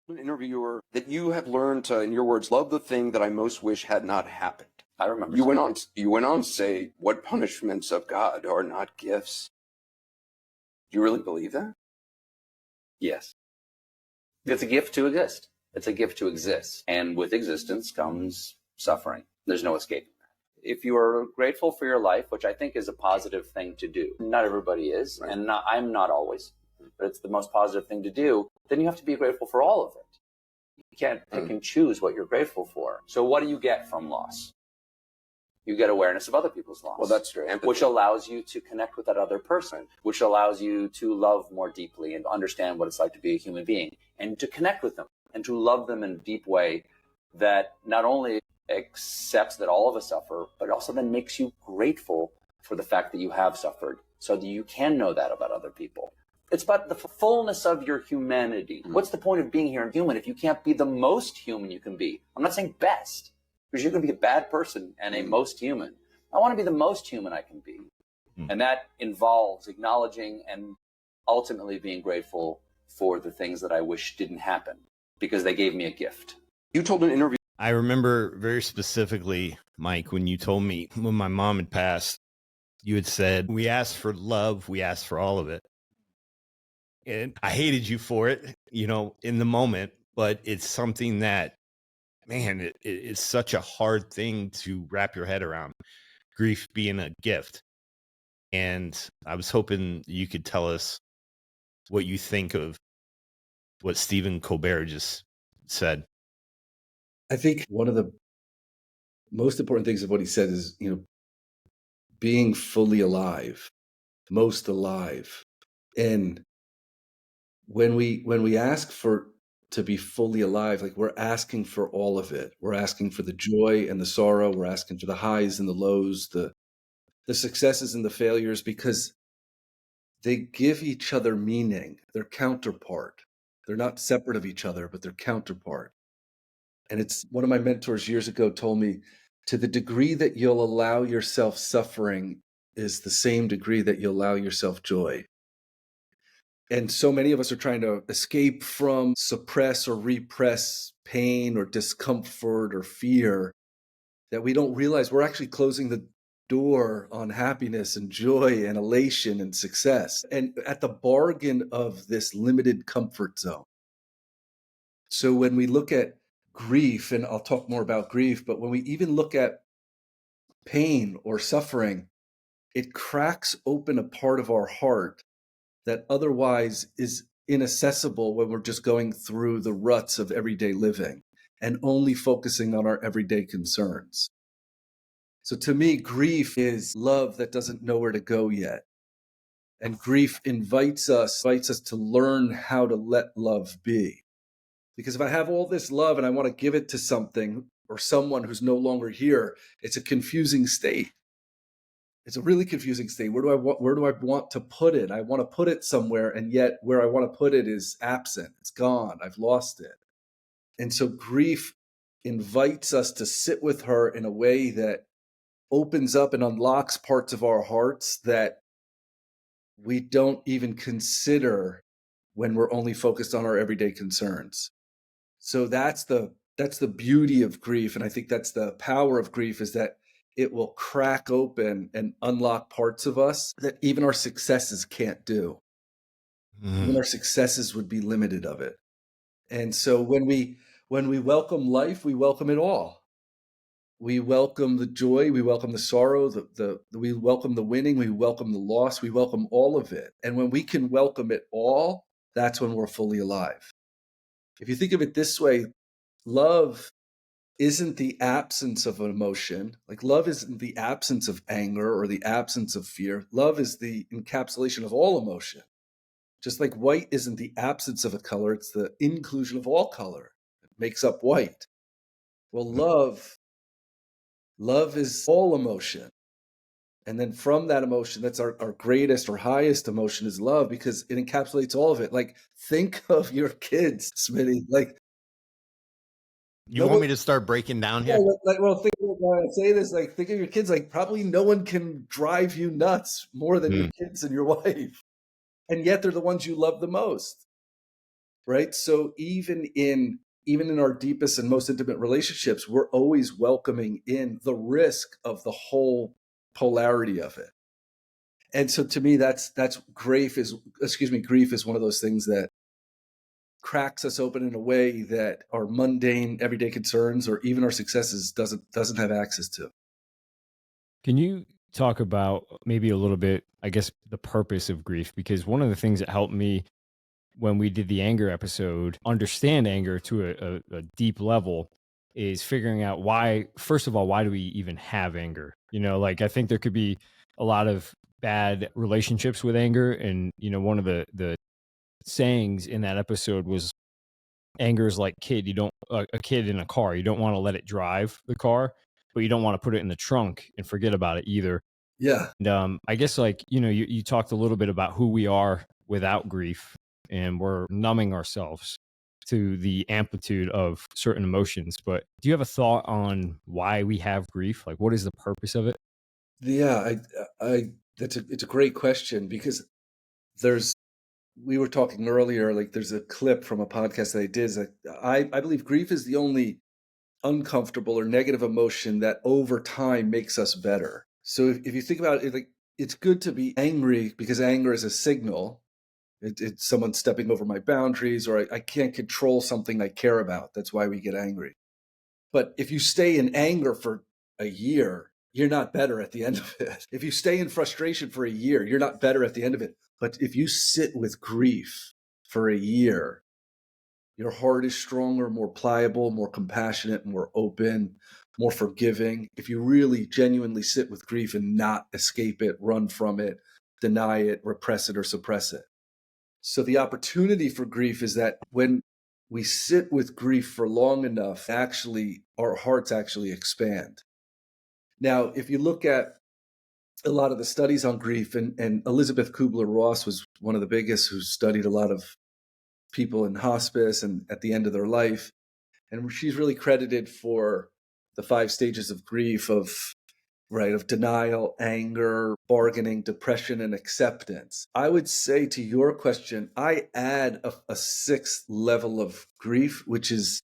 An interviewer that you have learned to, in your words, love the thing that I most wish had not happened. I remember. You went on to say, what punishments of God are not gifts? Do you really believe that? Yes. It's a gift to exist. It's a gift to exist. And with existence comes suffering. There's no escaping that. If you are grateful for your life, which I think is a positive thing to do, not everybody is, right. And I'm not always, but it's the most positive thing to do, then you have to be grateful for all of it. You can't pick and choose what you're grateful for. So what do you get from loss? You get awareness of other people's loss. Well, that's true. Empathy. Which allows you to connect with that other person, which allows you to love more deeply and understand what it's like to be a human being and to connect with them and to love them in a deep way that not only accepts that all of us suffer, but also then makes you grateful for the fact that you have suffered so that you can know that about other people. It's about the fullness of your humanity. Mm-hmm. What's the point of being here and human if you can't be the most human you can be? I'm not saying best, because you're going to be a bad person and a most human. I want to be the most human I can be. Mm-hmm. And that involves acknowledging and ultimately being grateful for the things that I wish didn't happen because they gave me a gift. You told an interview. I remember very specifically, Mike, when you told me when my mom had passed, you had said, we asked for love, we asked for all of it. And I hated you for it, in the moment, but it's something that, man, it's such a hard thing to wrap your head around, grief being a gift. And I was hoping you could tell us what you think of what Stephen Colbert just said. I think one of the most important things of what he said is, being fully alive, most alive. And when we ask to be fully alive, like we're asking for all of it. We're asking for the joy and the sorrow. We're asking for the highs and the lows, the successes and the failures, because they give each other meaning. They're counterpart. They're not separate of each other, but they're counterpart. And it's one of my mentors years ago told me, to the degree that you'll allow yourself suffering is the same degree that you'll allow yourself joy. And so many of us are trying to escape from, suppress or repress pain or discomfort or fear that we don't realize we're actually closing the door on happiness and joy and elation and success, and at the bargain of this limited comfort zone. So when we look at grief, and I'll talk more about grief, but when we even look at pain or suffering, it cracks open a part of our heart that otherwise is inaccessible when we're just going through the ruts of everyday living and only focusing on our everyday concerns. So to me, grief is love that doesn't know where to go yet. And grief invites us to learn how to let love be. Because if I have all this love and I want to give it to something or someone who's no longer here, it's a confusing state. It's a really confusing state. Where do I want to put it? I want to put it somewhere, and yet where I want to put it is absent. It's gone. I've lost it. And so grief invites us to sit with her in a way that opens up and unlocks parts of our hearts that we don't even consider when we're only focused on our everyday concerns. So that's the beauty of grief. And I think that's the power of grief, is that it will crack open and unlock parts of us that even our successes can't do. Even our successes would be limited of it. And so when we welcome life, we welcome it all. We welcome the joy, we welcome the sorrow, we welcome the winning, we welcome the loss, we welcome all of it. And when we can welcome it all, that's when we're fully alive. If you think of it this way, love isn't the absence of an emotion. Like, love isn't the absence of anger or the absence of fear. Love is the encapsulation of all emotion. Just like white isn't the absence of a color, it's the inclusion of all color. It makes up white. Well, love is all emotion. And then from that emotion, that's our greatest or highest emotion, is love, because it encapsulates all of it. Like, think of your kids, Smitty. Like, you want me to start breaking down here? Think when I say this, like, think of your kids. Like, probably no one can drive you nuts more than your kids and your wife. And yet they're the ones you love the most. right? So even in our deepest and most intimate relationships, we're always welcoming in the risk of the whole polarity of it. And so to me, that's grief is one of those things that cracks us open in a way that our mundane everyday concerns or even our successes doesn't have access to. Can you talk about maybe a little bit, I guess, the purpose of grief? Because one of the things that helped me when we did the anger episode, understand anger to a deep level, is figuring out why, first of all, why do we even have anger? You know, like I think there could be a lot of bad relationships with anger. And, you know, one of the sayings in that episode was anger is like a kid in a car. You don't want to let it drive the car, but you don't want to put it in the trunk and forget about it either. Yeah. And I guess, like, you know, you talked a little bit about who we are without grief, and we're numbing ourselves to the amplitude of certain emotions. But do you have a thought on why we have grief? Like, what is the purpose of it? Yeah, it's a great question, because we were talking earlier, like there's a clip from a podcast that I did. Is that I believe grief is the only uncomfortable or negative emotion that over time makes us better. So if you think about it, like it's good to be angry because anger is a signal. It's someone stepping over my boundaries, or I can't control something I care about. That's why we get angry. But if you stay in anger for a year, you're not better at the end of it. If you stay in frustration for a year, you're not better at the end of it. But if you sit with grief for a year, your heart is stronger, more pliable, more compassionate, more open, more forgiving. If you really genuinely sit with grief and not escape it, run from it, deny it, repress it, or suppress it. So the opportunity for grief is that when we sit with grief for long enough, actually, our hearts actually expand. Now, if you look at a lot of the studies on grief, and Elizabeth Kubler-Ross was one of the biggest, who studied a lot of people in hospice and at the end of their life. And she's really credited for the 5 stages of grief of denial, anger, bargaining, depression, and acceptance. I would say to your question, I add a 6th level of grief, which is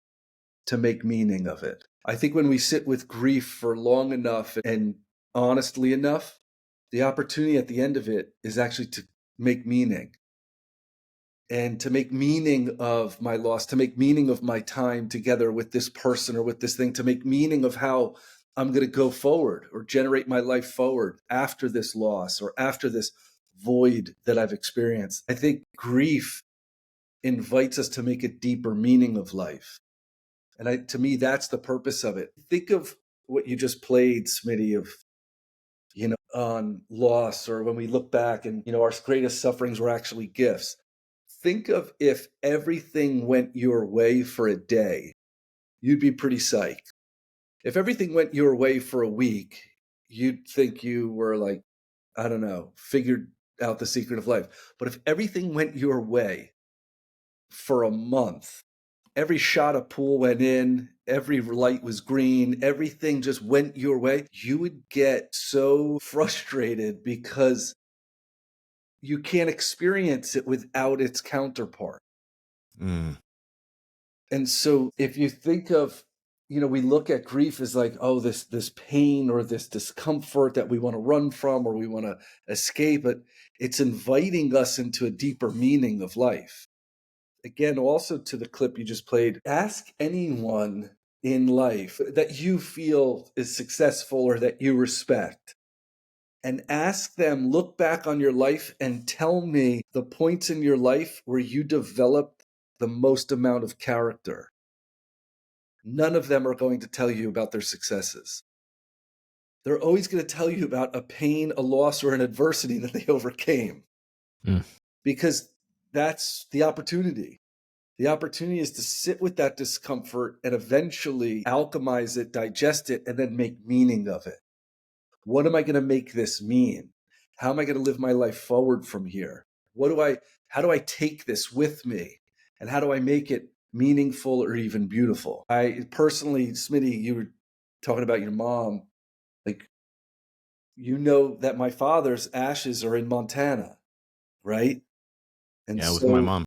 to make meaning of it. I think when we sit with grief for long enough and honestly enough, the opportunity at the end of it is actually to make meaning. And to make meaning of my loss, to make meaning of my time together with this person or with this thing, to make meaning of how I'm going to go forward or generate my life forward after this loss or after this void that I've experienced. I think grief invites us to make a deeper meaning of life. And to me, that's the purpose of it. Think of what you just played, Smitty, of, on loss, or when we look back and, our greatest sufferings were actually gifts. Think of if everything went your way for a day, you'd be pretty psyched. If everything went your way for a week, you'd think you were like, I don't know, figured out the secret of life. But if everything went your way for a month, every shot of pool went in, every light was green, everything just went your way, you would get so frustrated because you can't experience it without its counterpart. Mm. And so if you think of, we look at grief as like, oh, this pain or this discomfort that we want to run from or we want to escape, but it's inviting us into a deeper meaning of life. Again, also to the clip you just played, ask anyone in life that you feel is successful or that you respect, and ask them, look back on your life and tell me the points in your life where you developed the most amount of character. None of them are going to tell you about their successes. They're always going to tell you about a pain, a loss, or an adversity that they overcame. Because that's the opportunity. The opportunity is to sit with that discomfort and eventually alchemize it, digest it, and then make meaning of it. What am I going to make this mean? How am I going to live my life forward from here? How do I take this with me? And how do I make it meaningful or even beautiful? I personally, Smitty, you were talking about your mom. Like, that my father's ashes are in Montana, right? And Yeah, with so, my mom.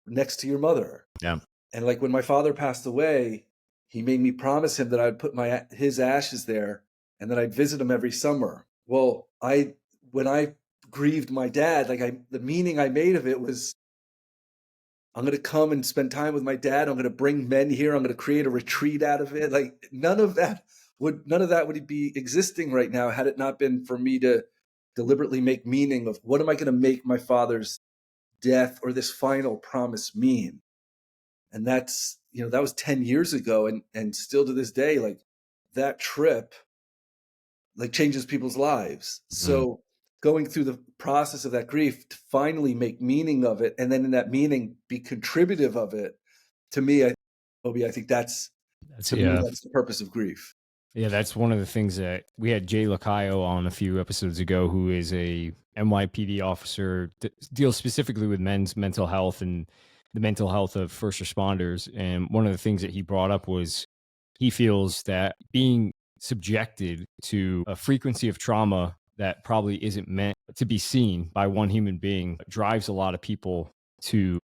next to your mother. Yeah. And like when my father passed away, he made me promise him that I'd put his ashes there and that I'd visit him every summer. Well, when I grieved my dad, the meaning I made of it was, I'm going to come and spend time with my dad. I'm going to bring men here. I'm going to create a retreat out of it. Like none of that would be existing right now had it not been for me to deliberately make meaning of what am I going to make my father's death or this final promise mean? And that's, that was 10 years ago. And still to this day, like that trip, like changes people's lives. So going through the process of that grief to finally make meaning of it. And then in that meaning, be contributive of it. To me, I think that's the purpose of grief. Yeah, that's one of the things that we had Jay Lacayo on a few episodes ago, who is a NYPD officer, deals specifically with men's mental health and the mental health of first responders. And one of the things that he brought up was he feels that being subjected to a frequency of trauma that probably isn't meant to be seen by one human being drives a lot of people to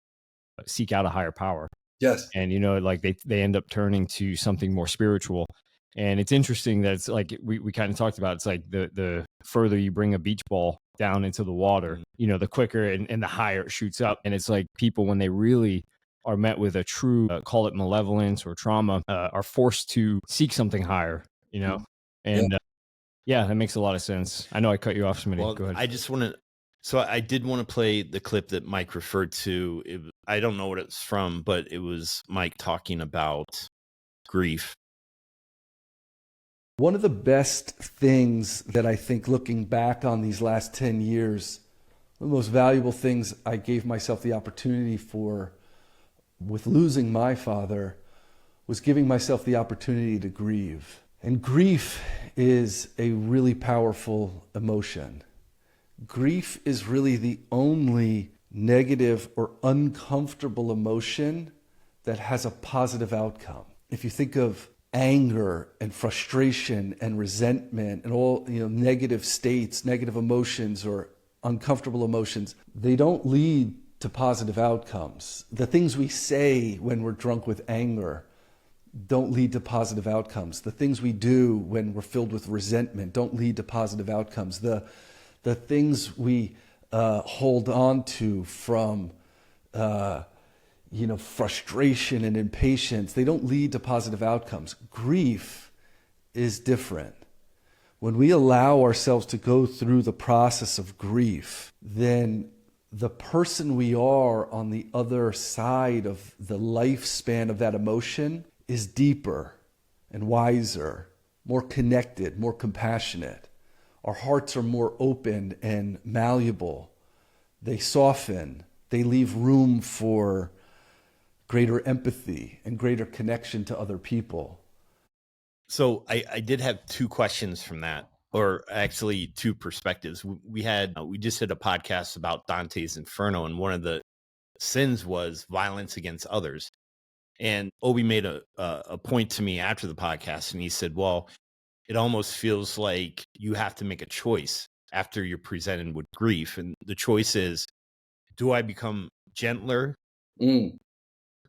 seek out a higher power. Yes. And, like they end up turning to something more spiritual. And it's interesting that it's like we kind of talked about, it's like the further you bring a beach ball down into the water, the quicker and the higher it shoots up. And it's like people, when they really are met with a true, call it malevolence or trauma, are forced to seek something higher, and yeah, that makes a lot of sense. I know I cut you off, Smitty. Well, Go ahead. I just want to. So I did want to play the clip that Mike referred to. I don't know what it's from, but it was Mike talking about grief. One of the best things that I think, looking back on these last 10 years, the most valuable things I gave myself the opportunity for with losing my father was giving myself the opportunity to grieve. And grief is a really powerful emotion. Grief is really the only negative or uncomfortable emotion that has a positive outcome. If you think of anger and frustration and resentment and all negative states, negative emotions or uncomfortable emotions, they don't lead to positive outcomes. The things we say when we're drunk with anger don't lead to positive outcomes. The things we do when we're filled with resentment don't lead to positive outcomes. The things we hold on to from frustration and impatience, they don't lead to positive outcomes. Grief is different. When we allow ourselves to go through the process of grief, then the person we are on the other side of the lifespan of that emotion is deeper and wiser, more connected, more compassionate. Our hearts are more open and malleable. They soften. They leave room for greater empathy and greater connection to other people. So I did have two questions from that, or actually two perspectives. We just did a podcast about Dante's Inferno, and one of the sins was violence against others. And Obi made a point to me after the podcast, and he said, well, it almost feels like you have to make a choice after you're presented with grief. And the choice is, do I become gentler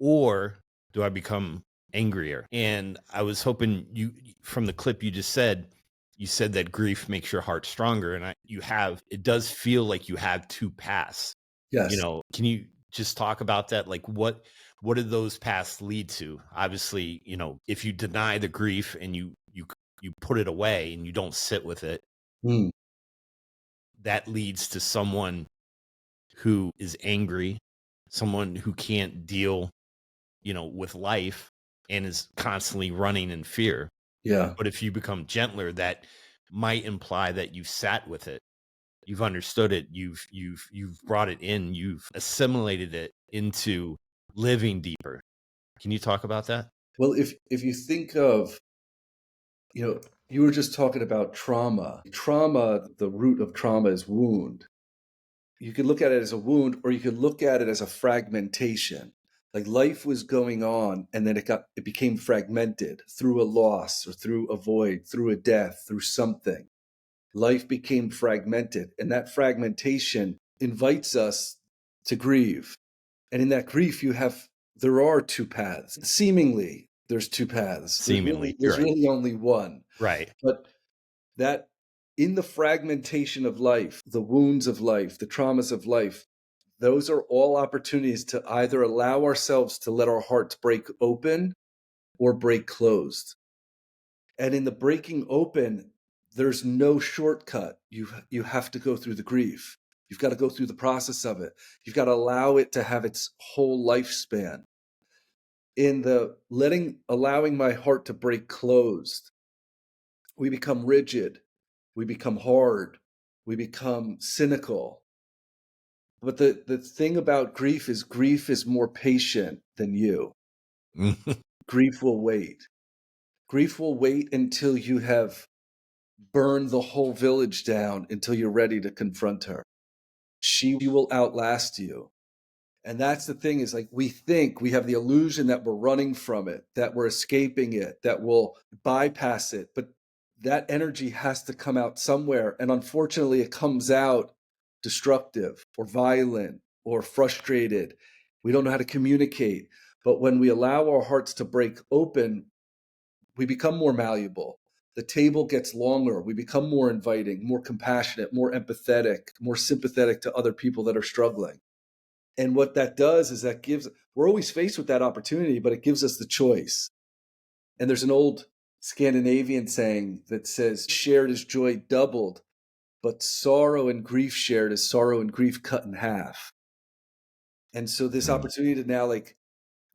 or do I become angrier? And I was hoping from the clip you just said, you said that grief makes your heart stronger. And it does feel like you have two paths. Yes. Can you just talk about that? Like what did those paths lead to? Obviously, if you deny the grief and you put it away and you don't sit with it, that leads to someone who is angry, someone who can't deal, with life and is constantly running in fear. Yeah. But if you become gentler, that might imply that you've sat with it. You've understood it. You've brought it in. You've assimilated it into living deeper. Can you talk about that? Well, if you think of, you were just talking about trauma. Trauma, the root of trauma is wound. You could look at it as a wound, or you could look at it as a fragmentation. Like life was going on, and then it became fragmented through a loss or through a void, through a death, through something. Life became fragmented, and that fragmentation invites us to grieve. And in that grief, there are two paths. Seemingly, there's two paths. Seemingly, There's right. really only one. Right. But that in the fragmentation of life, the wounds of life, the traumas of life, those are all opportunities to either allow ourselves to let our hearts break open or break closed. And in the breaking open, there's no shortcut. You have to go through the grief. You've got to go through the process of it. You've got to allow it to have its whole lifespan. In the allowing my heart to break closed, we become rigid, we become hard, we become cynical. But the thing about grief is more patient than you. Grief will wait. Grief will wait until you have burned the whole village down, until you're ready to confront her. She will outlast you. And that's the thing, is like, we think we have the illusion that we're running from it, that we're escaping it, that we'll bypass it. But that energy has to come out somewhere. And unfortunately, it comes out destructive or violent or frustrated. We don't know how to communicate. But when we allow our hearts to break open, we become more malleable. The table gets longer. We become more inviting, more compassionate, more empathetic, more sympathetic to other people that are struggling. And what that does is we're always faced with that opportunity, but it gives us the choice. And there's an old Scandinavian saying that says, shared is joy doubled, but sorrow and grief shared is sorrow and grief cut in half. And so this opportunity to now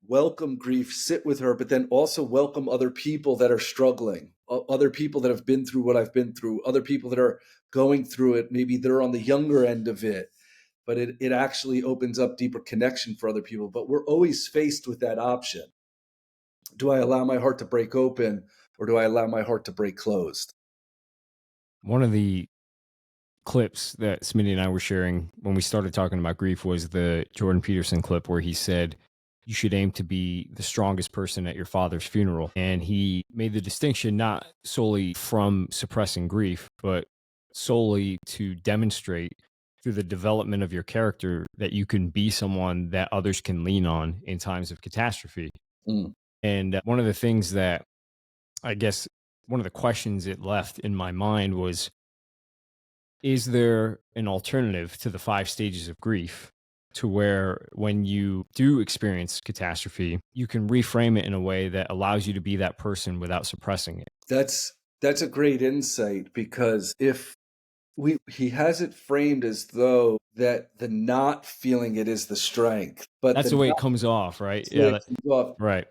welcome grief, sit with her, but then also welcome other people that are struggling, other people that have been through what I've been through, other people that are going through it. Maybe they're on the younger end of it, but it actually opens up deeper connection for other people. But we're always faced with that option. Do I allow my heart to break open, or do I allow my heart to break closed? One of the clips that Smitty and I were sharing when we started talking about grief was the Jordan Peterson clip where he said, you should aim to be the strongest person at your father's funeral. And he made the distinction not solely from suppressing grief, but solely to demonstrate through the development of your character that you can be someone that others can lean on in times of catastrophe. Mm. And one of the things that I guess one of the questions it left in my mind was, is there an alternative to the 5 stages of grief to where when you do experience catastrophe, you can reframe it in a way that allows you to be that person without suppressing it? That's a great insight, because if he has it framed as though that the not feeling it is the strength, but that's the way it comes off, right? Yeah, off. Right.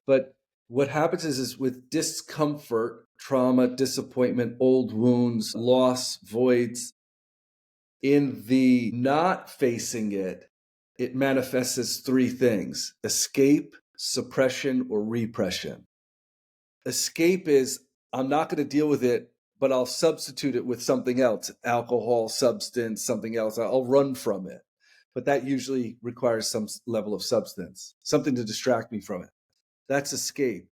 But what happens is with discomfort, trauma, disappointment, old wounds, loss, voids, in the not facing it, it manifests as 3 things: escape, suppression, or repression. Escape is, I'm not going to deal with it, but I'll substitute it with something else, alcohol, substance, something else. I'll run from it. But that usually requires some level of substance, something to distract me from it. That's escape.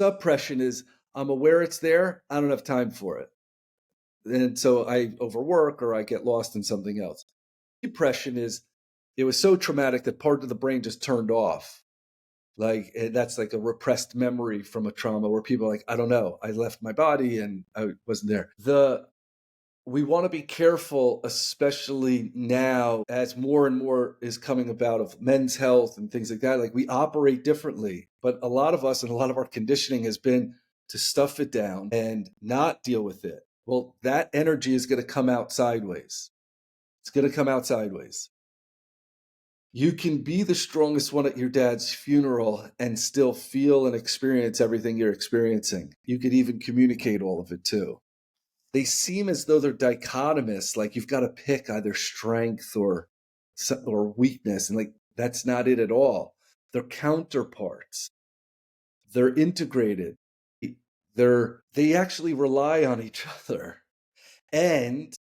Suppression is, I'm aware it's there, I don't have time for it. And so I overwork or I get lost in something else. Repression is, it was so traumatic that part of the brain just turned off. That's like a repressed memory from a trauma where people are like, I don't know, I left my body and I wasn't there. We want to be careful, especially now as more and more is coming about of men's health and things like that. Like, we operate differently, but a lot of us and a lot of our conditioning has been to stuff it down and not deal with it. Well, that energy is going to come out sideways. It's going to come out sideways. You can be the strongest one at your dad's funeral and still feel and experience everything you're experiencing. You could even communicate all of it too. They seem as though they're dichotomous, like you've got to pick either strength or weakness, and like that's not it at all. They're counterparts. They're integrated. They actually rely on each other. And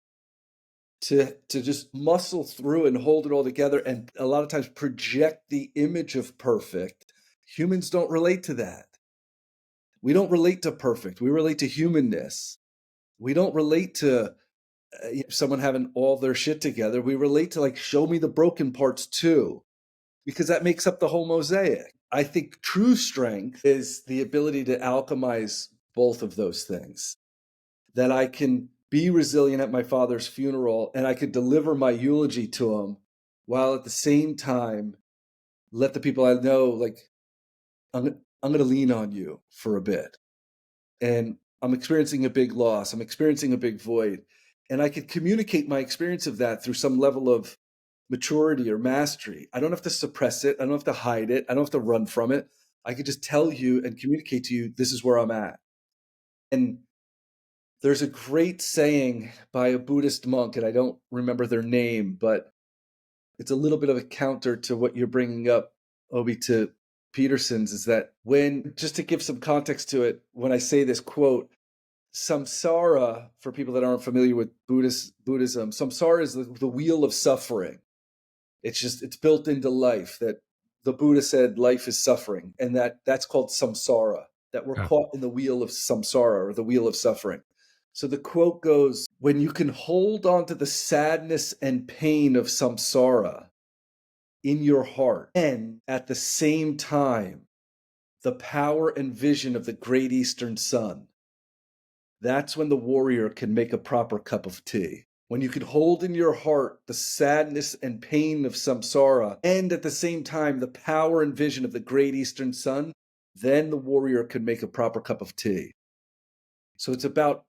to just muscle through and hold it all together, and a lot of times project the image of perfect. Humans don't relate to that. We don't relate to perfect. We relate to humanness. We don't relate to someone having all their shit together. We relate to, like, show me the broken parts too. because that makes up the whole mosaic. I think true strength is the ability to alchemize both of those things. That I can be resilient at my father's funeral and I could deliver my eulogy to him while at the same time let the people I know, like, I'm going to lean on you for a bit. And I'm experiencing a big loss. I'm experiencing a big void. And I could communicate my experience of that through some level of maturity or mastery. I don't have to suppress it. I don't have to hide it. I don't have to run from it. I could just tell you and communicate to you, this is where I'm at. And there's a great saying by a Buddhist monk, and I don't remember their name, but it's a little bit of a counter to what you're bringing up, Obi, to Peterson's, is that when, just to give some context to it, when I say this quote, samsara, for people that aren't familiar with Buddhism, samsara is the wheel of suffering. It's built into life, that the Buddha said life is suffering, and that's called samsara, that we're caught in the wheel of samsara, or the wheel of suffering. So the quote goes, when you can hold on to the sadness and pain of samsara in your heart, and at the same time, the power and vision of the great eastern sun, that's when the warrior can make a proper cup of tea. When you can hold in your heart the sadness and pain of samsara, and at the same time, the power and vision of the great eastern sun, then the warrior can make a proper cup of tea. So it's about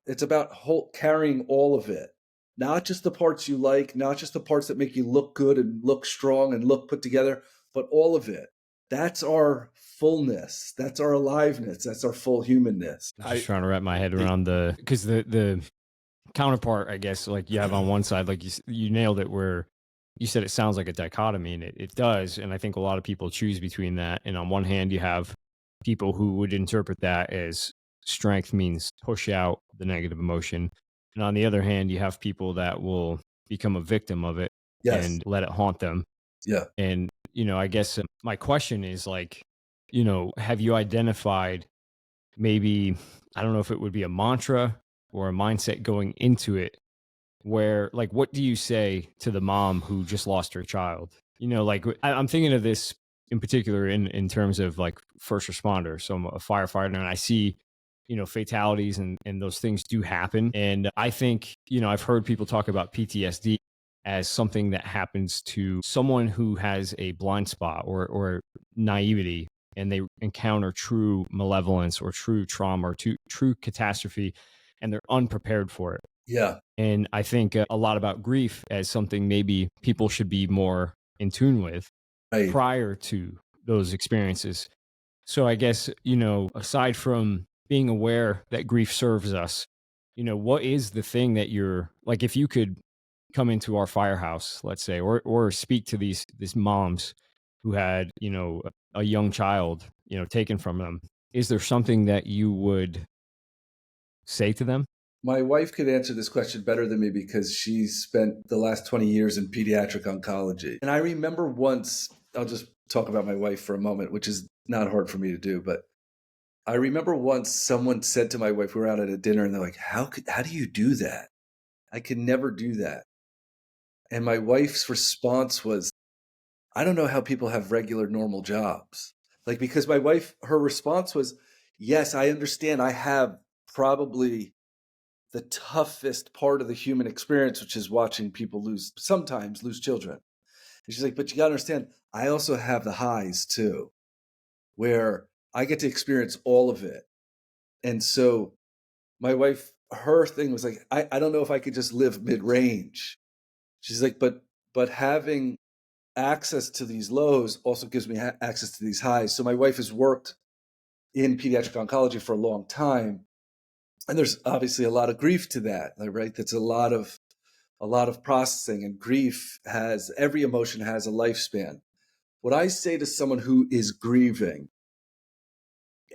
carrying all of it, not just the parts you like, not just the parts that make you look good and look strong and look put together, but all of it. That's our fullness. That's our aliveness. That's our full humanness. I'm just trying to wrap my head around because the counterpart, I guess, like you have on one side, like you nailed it, where you said it sounds like a dichotomy, and it does. And I think a lot of people choose between that. And on one hand, you have people who would interpret that as strength means push out the negative emotion. And on the other hand, you have people that will become a victim of it and let it haunt them. Yeah. And, I guess my question is, like, have you identified maybe, I don't know if it would be a mantra or a mindset going into it, where, like, what do you say to the mom who just lost her child? Like, I'm thinking of this in particular in terms of, like, first responders. So I'm a firefighter, and I see, fatalities, and those things do happen. And I think, I've heard people talk about PTSD as something that happens to someone who has a blind spot or naivety, and they encounter true malevolence or true trauma or true catastrophe, and they're unprepared for it. Yeah. And I think a lot about grief as something maybe people should be more in tune with prior to those experiences. So I guess, aside from being aware that grief serves us, what is the thing that you're like, if you could come into our firehouse, let's say, or speak to these moms who had, a young child, taken from them, is there something that you would say to them? My wife could answer this question better than me because she's spent the last 20 years in pediatric oncology. And I remember once, I'll just talk about my wife for a moment, which is not hard for me to do, but I remember once someone said to my wife, we were out at a dinner, and they're like, how do you do that? I could never do that. And my wife's response was, I don't know how people have regular, normal jobs. Like, because my wife, her response was, yes, I understand. I have probably the toughest part of the human experience, which is watching people sometimes lose children. And she's like, but you got to understand, I also have the highs too, where I get to experience all of it. And so my wife, her thing was like, I don't know if I could just live mid-range. She's like, but having access to these lows also gives me access to these highs. So my wife has worked in pediatric oncology for a long time. And there's obviously a lot of grief to that, right? That's a lot of processing, and grief every emotion has a lifespan. What I say to someone who is grieving,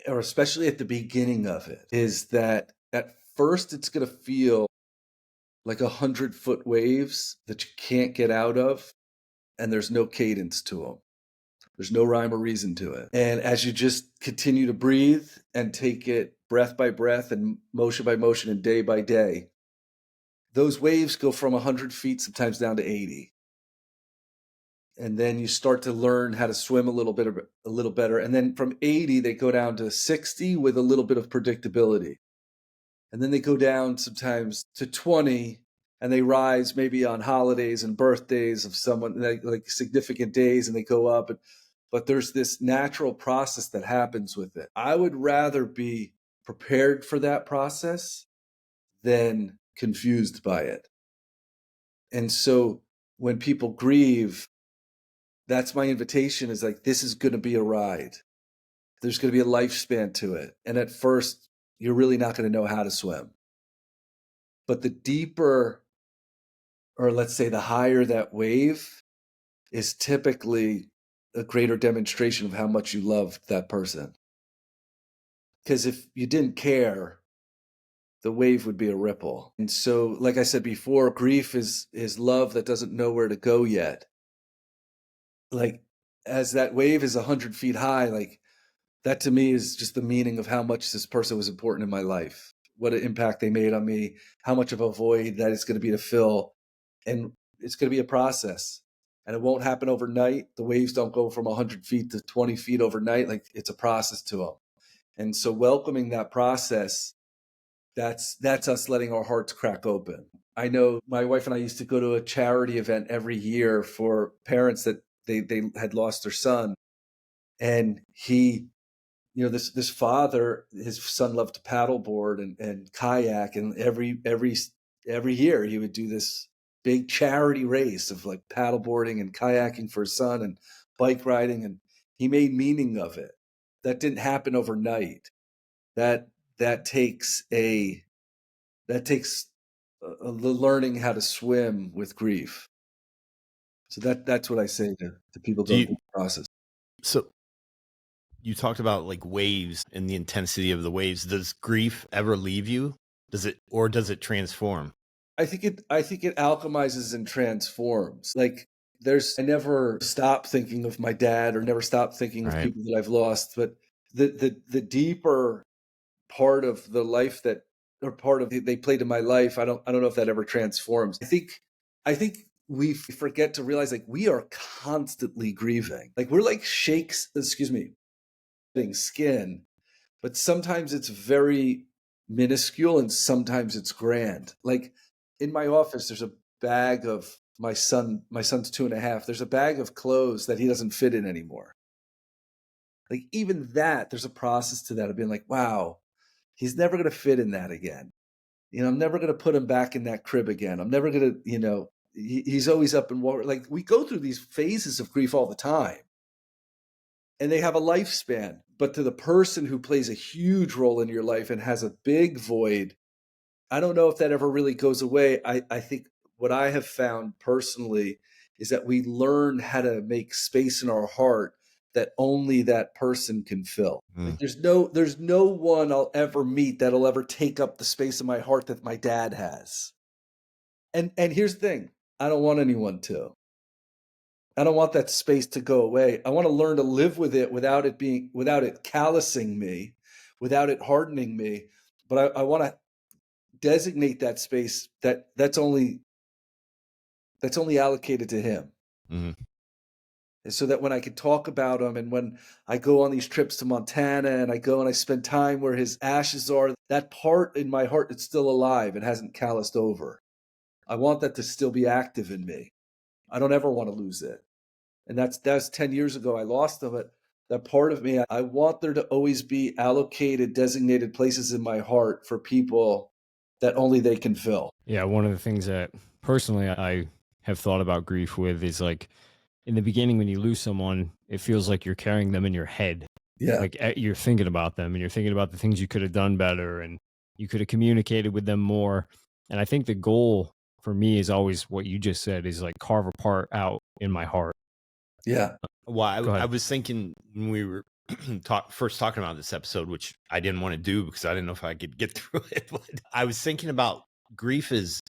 or especially at the beginning of it, is that at first it's going to feel like 100-foot waves that you can't get out of, and there's no cadence to them. There's no rhyme or reason to it. And as you just continue to breathe and take it breath by breath and motion by motion and day by day, those waves go from 100 feet sometimes down to 80. and then you start to learn how to swim a little better. And then from 80, they go down to 60 with a little bit of predictability. And then they go down sometimes to 20, and they rise maybe on holidays and birthdays of someone, like significant days, and they go up. But there's this natural process that happens with it. I would rather be prepared for that process than confused by it. And so when people grieve, that's my invitation, is like, this is going to be a ride. There's going to be a lifespan to it. And at first, you're really not going to know how to swim. But the deeper, or let's say the higher that wave, is typically a greater demonstration of how much you loved that person. Because if you didn't care, the wave would be a ripple. And so, like I said before, grief is love that doesn't know where to go yet. Like, as that wave is 100 feet high, like, that to me is just the meaning of how much this person was important in my life, what an impact they made on me, how much of a void that it's going to be to fill. And it's going to be a process, and it won't happen overnight. The waves don't go from 100 feet to 20 feet overnight. Like, it's a process to them. And so welcoming that process, that's us letting our hearts crack open. I know my wife and I used to go to a charity event every year for parents that they had lost their son. And he, this father, his son loved to paddleboard and kayak. And every year he would do this big charity race of like paddleboarding and kayaking for his son and bike riding. And he made meaning of it. That didn't happen overnight. That takes the learning how to swim with grief. So that's what I say to people going through the process. So you talked about like waves and the intensity of the waves. Does grief ever leave you? Does it transform? I think it alchemizes and transforms. Like, I never stop thinking of my dad, or never stop thinking of people that I've lost. But the deeper part of the life they played in my life, I don't know if that ever transforms. I think we forget to realize, like, we are constantly grieving. Like, we're like skin, but sometimes it's very minuscule and sometimes it's grand. Like, in my office, there's a bag of my son's 2.5. There's a bag of clothes that he doesn't fit in anymore. Like, even that, there's a process to that of being like, wow, he's never going to fit in that again. I'm never going to put him back in that crib again. I'm never going to, he's always up in water. Like, we go through these phases of grief all the time, and they have a lifespan. But to the person who plays a huge role in your life and has a big void, I don't know if that ever really goes away. I think what I have found personally is that we learn how to make space in our heart that only that person can fill. Like, there's no one I'll ever meet that'll ever take up the space in my heart that my dad has. And here's the thing, I don't want anyone to. I don't want that space to go away. I want to learn to live with it without it callousing me, without it hardening me. But I want to designate that space that's only allocated to him. Mm-hmm. So that when I can talk about him, and when I go on these trips to Montana and I go and I spend time where his ashes are, that part in my heart that's still alive and hasn't calloused over, I want that to still be active in me. I don't ever want to lose it. And that's 10 years ago I lost them. But that part of me, I want there to always be allocated, designated places in my heart for people that only they can fill. Yeah, one of the things that personally I have thought about grief with is, like, in the beginning when you lose someone, it feels like you're carrying them in your head. Yeah. Like, you're thinking about them and you're thinking about the things you could have done better and you could have communicated with them more. And I think the goal for me is always what you just said, is like carve a part out in my heart. Yeah. Well, I was thinking when we were first talking about this episode, which I didn't want to do because I didn't know if I could get through it. But I was thinking about grief is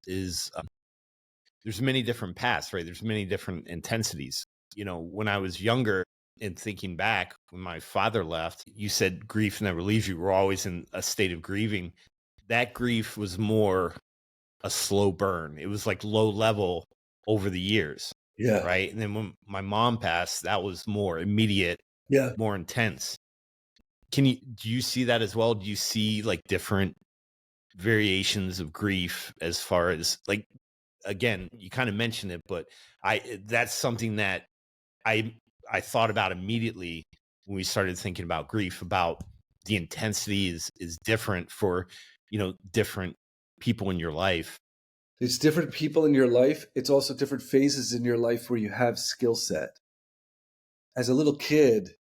there's many different paths, right? There's many different intensities. When I was younger and thinking back, when my father left, you said grief never leaves you. We're always in a state of grieving. That grief was more a slow burn. It was like low level over the years. Yeah. right? And then when my mom passed, that was more immediate, Yeah. more intense. Do you see that as well? Do you see like different variations of grief as far as like, again, you kind of mentioned it, but that's something that I I thought about immediately when we started thinking about grief, about the intensity is different for, different people in your life. It's different people in your life. It's also different phases in your life where you have skill set. As a little kid,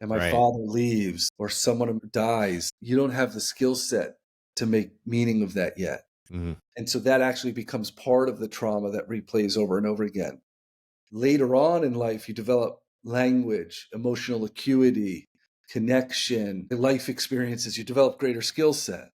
and my Right. father leaves or someone dies, you don't have the skill set to make meaning of that yet. Mhm. And so that actually becomes part of the trauma that replays over and over again. Later on in life, you develop language, emotional acuity, connection, life experiences. You develop greater skill set.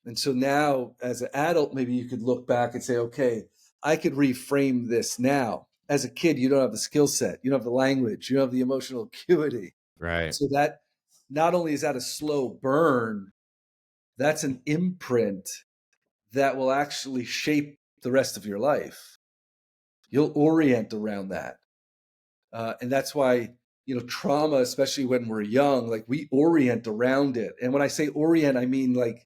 And so now, as an adult, maybe you could look back and say, okay, I could reframe this now. As a kid, you don't have the skill set, you don't have the language, you don't have the emotional acuity. Right. So that not only is that a slow burn, that's an imprint that will actually shape the rest of your life. You'll orient around that. And that's why, trauma, especially when we're young, like we orient around it. And when I say orient, I mean like,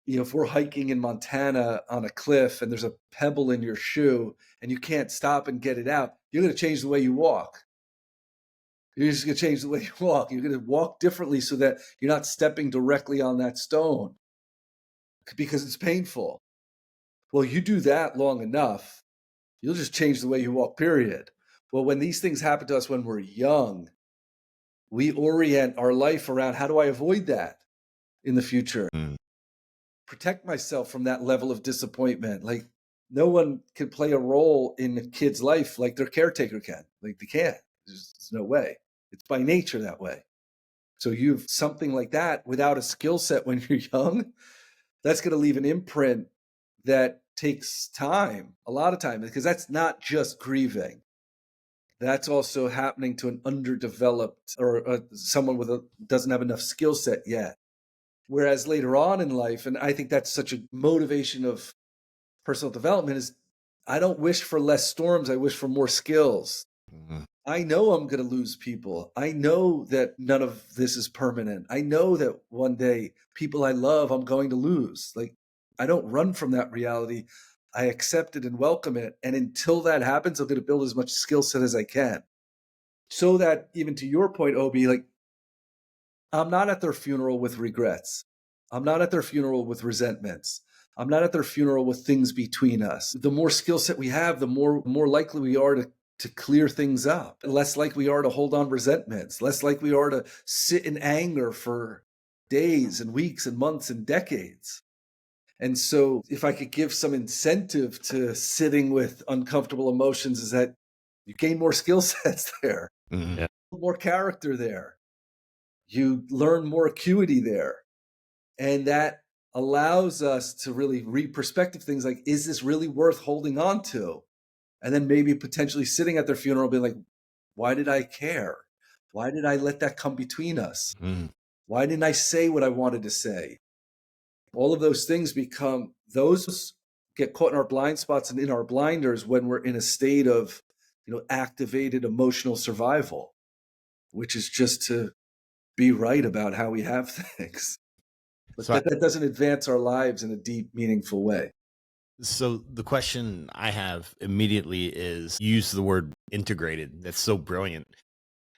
if we're hiking in Montana on a cliff and there's a pebble in your shoe and you can't stop and get it out, you're going to change the way you walk. You're just going to change the way you walk. You're going to walk differently so that you're not stepping directly on that stone because it's painful. Well, you do that long enough, you'll just change the way you walk, period. Well, when these things happen to us when we're young, we orient our life around how do I avoid that in the future? Mm. Protect myself from that level of disappointment. Like no one can play a role in a kid's life like their caretaker can. Like they can't. There's no way. It's by nature that way. So you've something like that without a skill set when you're young, that's going to leave an imprint that takes time, a lot of time, because that's not just grieving. That's also happening to an underdeveloped or someone doesn't have enough skill set yet. Whereas later on in life, and I think that's such a motivation of personal development, is I don't wish for less storms. I wish for more skills. Mhm. I know I'm going to lose people. I know that none of this is permanent. I know that one day people I love, I'm going to lose. Like, I don't run from that reality. I accept it and welcome it. And until that happens, I'm going to build as much skill set as I can. So that even to your point, Obi, like, I'm not at their funeral with regrets. I'm not at their funeral with resentments. I'm not at their funeral with things between us. The more skill set we have, the more likely we are to clear things up, less likely we are to hold on resentments, less likely we are to sit in anger for days and weeks and months and decades. And so if I could give some incentive to sitting with uncomfortable emotions, is that you gain more skill sets there, Mhm. Yeah. more character there. You learn more acuity there. And that allows us to really re-perspective things like, is this really worth holding on to? And then maybe potentially sitting at their funeral being like, why did I care? Why did I let that come between us? Mhm. Why didn't I say what I wanted to say? All of those things those get caught in our blind spots and in our blinders when we're in a state of, activated emotional survival, which is just to be right about how we have things. But So, that doesn't advance our lives in a deep, meaningful way. so the question I have immediately is use the word integrated. That's so brilliant.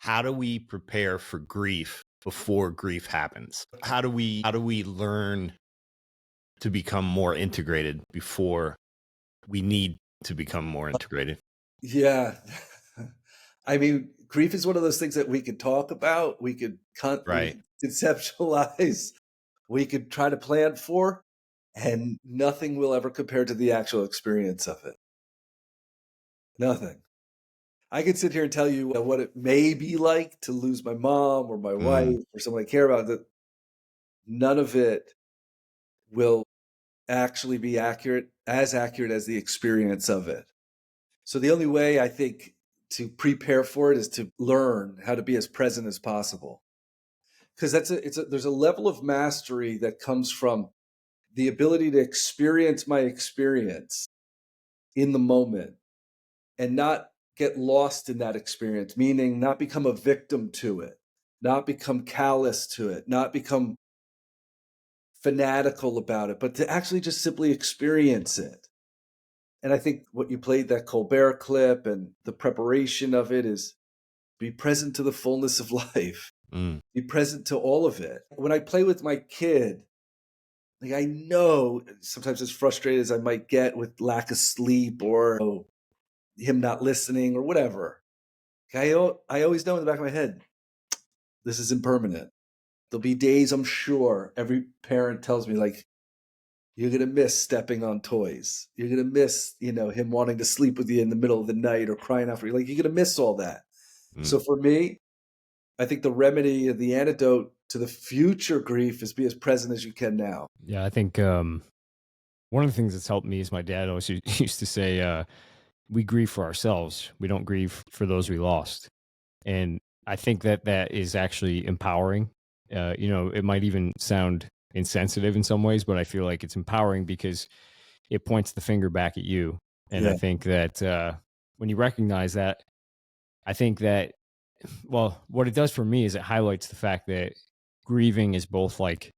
How do we prepare for grief before grief happens? How do we learn to become more integrated before we need to become more integrated? Yeah. I mean, grief is one of those things that we could talk about, we could Right. conceptualize, we could try to plan for, and nothing will ever compare to the actual experience of it. Nothing. I could sit here and tell you what it may be like to lose my mom or my wife Mm. or someone I care about. That none of it will actually be as accurate as the experience of it. So the only way I think to prepare for it is to learn how to be as present as possible. Because there's a level of mastery that comes from the ability to experience my experience in the moment and not get lost in that experience, meaning not become a victim to it, not become callous to it, not become fanatical about it, but to actually just simply experience it. And I think what you played, that Colbert clip, and the preparation of it is be present to the fullness of life. Be present to all of it. When I play with my kid, like, I know sometimes as frustrated as I might get with lack of sleep or him not listening or whatever, I always know in the back of my head, this is impermanent. There'll be days, I'm sure, every parent tells me, like, you're going to miss stepping on toys. You're going to miss, him wanting to sleep with you in the middle of the night or crying out for you. Like, you're going to miss all that. So for me, I think the remedy, the antidote to the future grief is be as present as you can now. Yeah, I think one of the things that's helped me is my dad always used to say, we grieve for ourselves. We don't grieve for those we lost. And I think that is actually empowering. It might even sound insensitive in some ways, but I feel like it's empowering because it points the finger back at you. And I think that when you recognize that, I think that, well, what it does for me is it highlights the fact that grieving is both like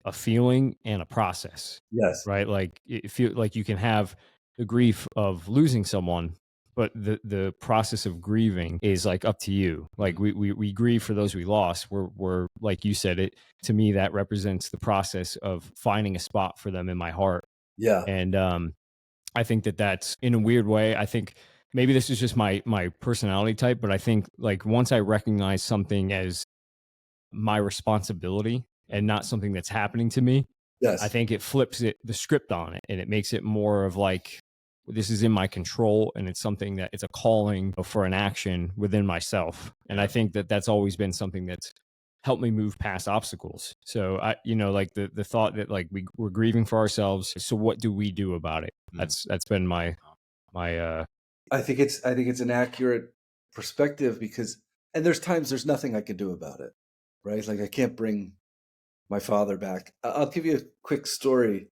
a feeling and a process, Yes. right? Like it feel like you can have the grief of losing someone, but the process of grieving is like up to you. Like we grieve for those we lost. We're like you said it to me, that represents the process of finding a spot for them in my heart. Yeah. And I think that's in a weird way. I think maybe this is just my personality type, but I think like once I recognize something as my responsibility and not something that's happening to me, Yes. I think it flips the script on it, and it makes it more of like, this is in my control, and it's something that it's a calling for an action within myself. And I think that's always been something that's helped me move past obstacles. So like the thought that like we're grieving for ourselves. So what do we do about it? That's been my I think it's an accurate perspective because, and there's times there's nothing I can do about it, right? Like I can't bring my father back. I'll give you a quick story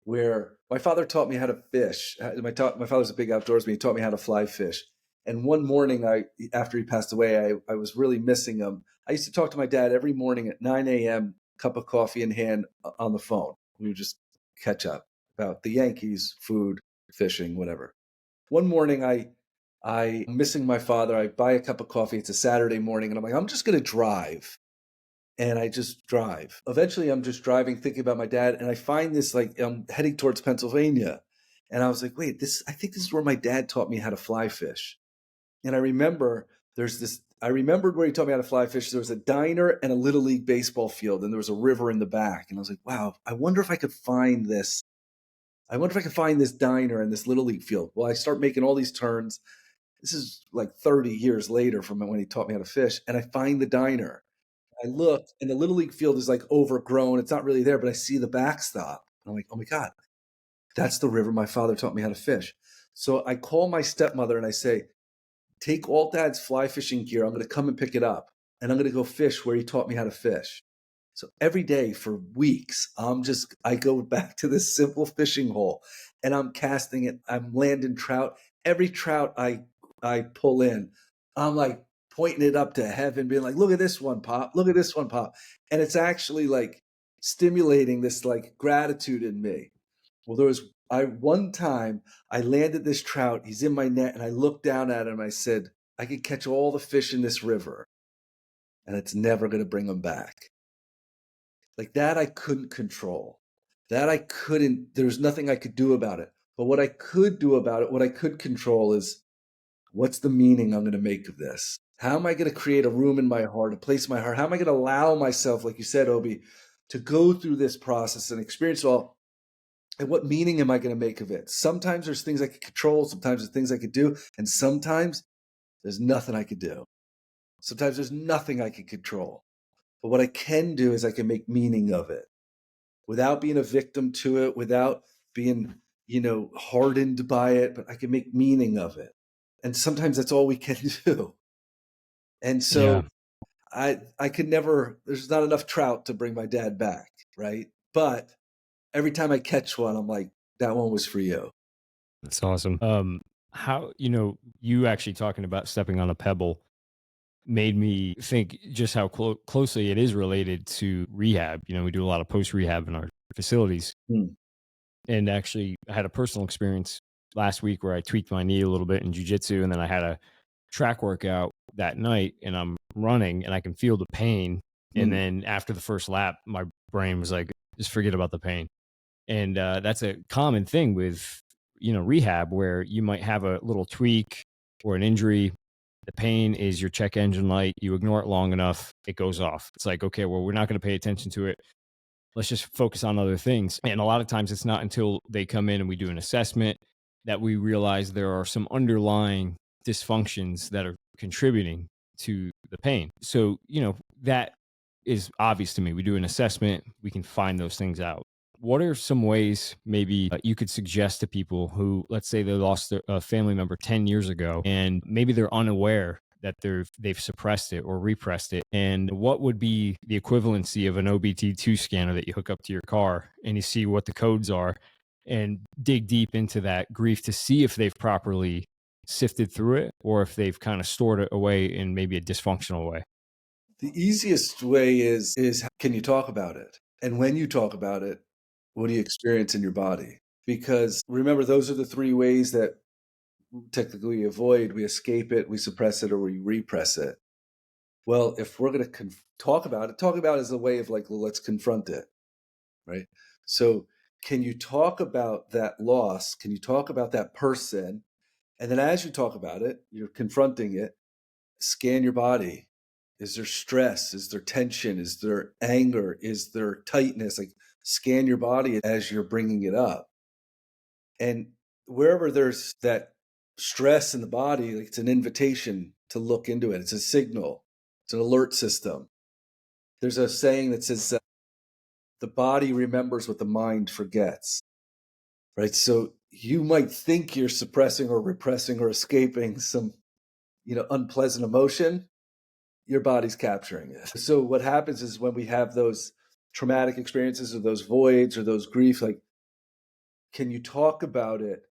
where my father taught me how to fish. My father's a big outdoorsman. He taught me how to fly fish. And one morning, after he passed away, I was really missing him. I used to talk to my dad every morning at 9 a.m., cup of coffee in hand on the phone. We would just catch up about the Yankees, food, fishing, whatever. One morning, I'm missing my father. I buy a cup of coffee. It's a Saturday morning, and I'm like, I'm just going to drive. And I just drive. Eventually, I'm just driving, thinking about my dad, and I find this, like, I'm heading towards Pennsylvania. And I was like, wait, I think this is where my dad taught me how to fly fish. And I remember I remembered where he taught me how to fly fish. There was a diner and a Little League baseball field, and there was a river in the back. And I was like, wow, I wonder if I could find this. I wonder if I could find this diner and this Little League field. Well, I start making all these turns. This is like 30 years later from when he taught me how to fish. And I find the diner. I look, and the Little League field is like overgrown. It's not really there, but I see the backstop. I'm like, oh my God, that's the river my father taught me how to fish. So I call my stepmother and I say, take all Dad's fly fishing gear. I'm going to come and pick it up, and I'm going to go fish where he taught me how to fish. So every day for weeks, I go back to this simple fishing hole, and I'm casting it. I'm landing trout. Every trout I pull in, I'm like pointing it up to heaven, being like, look at this one, Pop. Look at this one, Pop. And it's actually like stimulating this like gratitude in me. Well, one time I landed this trout. He's in my net, and I looked down at him. I said, I could catch all the fish in this river, and it's never going to bring them back. Like that, I couldn't control. There's nothing I could do about it. But what I could do about it, what I could control is, what's the meaning I'm going to make of this? How am I going to create a room in my heart, a place in my heart? How am I going to allow myself, like you said, Obi, to go through this process and experience it all? And what meaning am I going to make of it? Sometimes there's things I can control. Sometimes there's things I could do. And sometimes there's nothing I could do. Sometimes there's nothing I can control. But what I can do is I can make meaning of it without being a victim to it, without being, hardened by it, but I can make meaning of it. And sometimes that's all we can do. And so I could never, there's not enough trout to bring my dad back, right? But every time I catch one, I'm like, that one was for you. That's awesome. how, you actually talking about stepping on a pebble made me think just how closely it is related to rehab. We do a lot of post rehab in our facilities. Hmm. And actually, I had a personal experience last week where I tweaked my knee a little bit in jujitsu, and then I had a track workout that night, and I'm running, and I can feel the pain. And Hmm. then after the first lap, my brain was like, just forget about the pain. And that's a common thing with rehab, where you might have a little tweak or an injury. The pain is your check engine light. You ignore it long enough, it goes off. It's like, okay, well, we're not going to pay attention to it. Let's just focus on other things. And a lot of times it's not until they come in and we do an assessment that we realize there are some underlying dysfunctions that are contributing to the pain. So, that is obvious to me. We do an assessment, we can find those things out. What are some ways maybe you could suggest to people who, let's say, they lost a family member 10 years ago, and maybe they're unaware that they've suppressed it or repressed it? And what would be the equivalency of an OBT2 scanner that you hook up to your car and you see what the codes are, and dig deep into that grief to see if they've properly sifted through it, or if they've kind of stored it away in maybe a dysfunctional way? The easiest way is can you talk about it? And when you talk about it, what do you experience in your body? Because remember, those are the three ways that technically we avoid. We escape it, we suppress it, or we repress it. Well, if we're going to talk about it as a way of like, well, let's confront it, right? So can you talk about that loss? Can you talk about that person? And then as you talk about it, you're confronting it, scan your body. Is there stress? Is there tension? Is there anger? Is there tightness? Like, scan your body as you're bringing it up. And wherever there's that stress in the body, like, it's an invitation to look into it. It's a signal. It's an alert system. There's a saying that says the body remembers what the mind forgets, right? So you might think you're suppressing or repressing or escaping some, unpleasant emotion. Your body's capturing it. So what happens is when we have those traumatic experiences or those voids or those grief, like, can you talk about it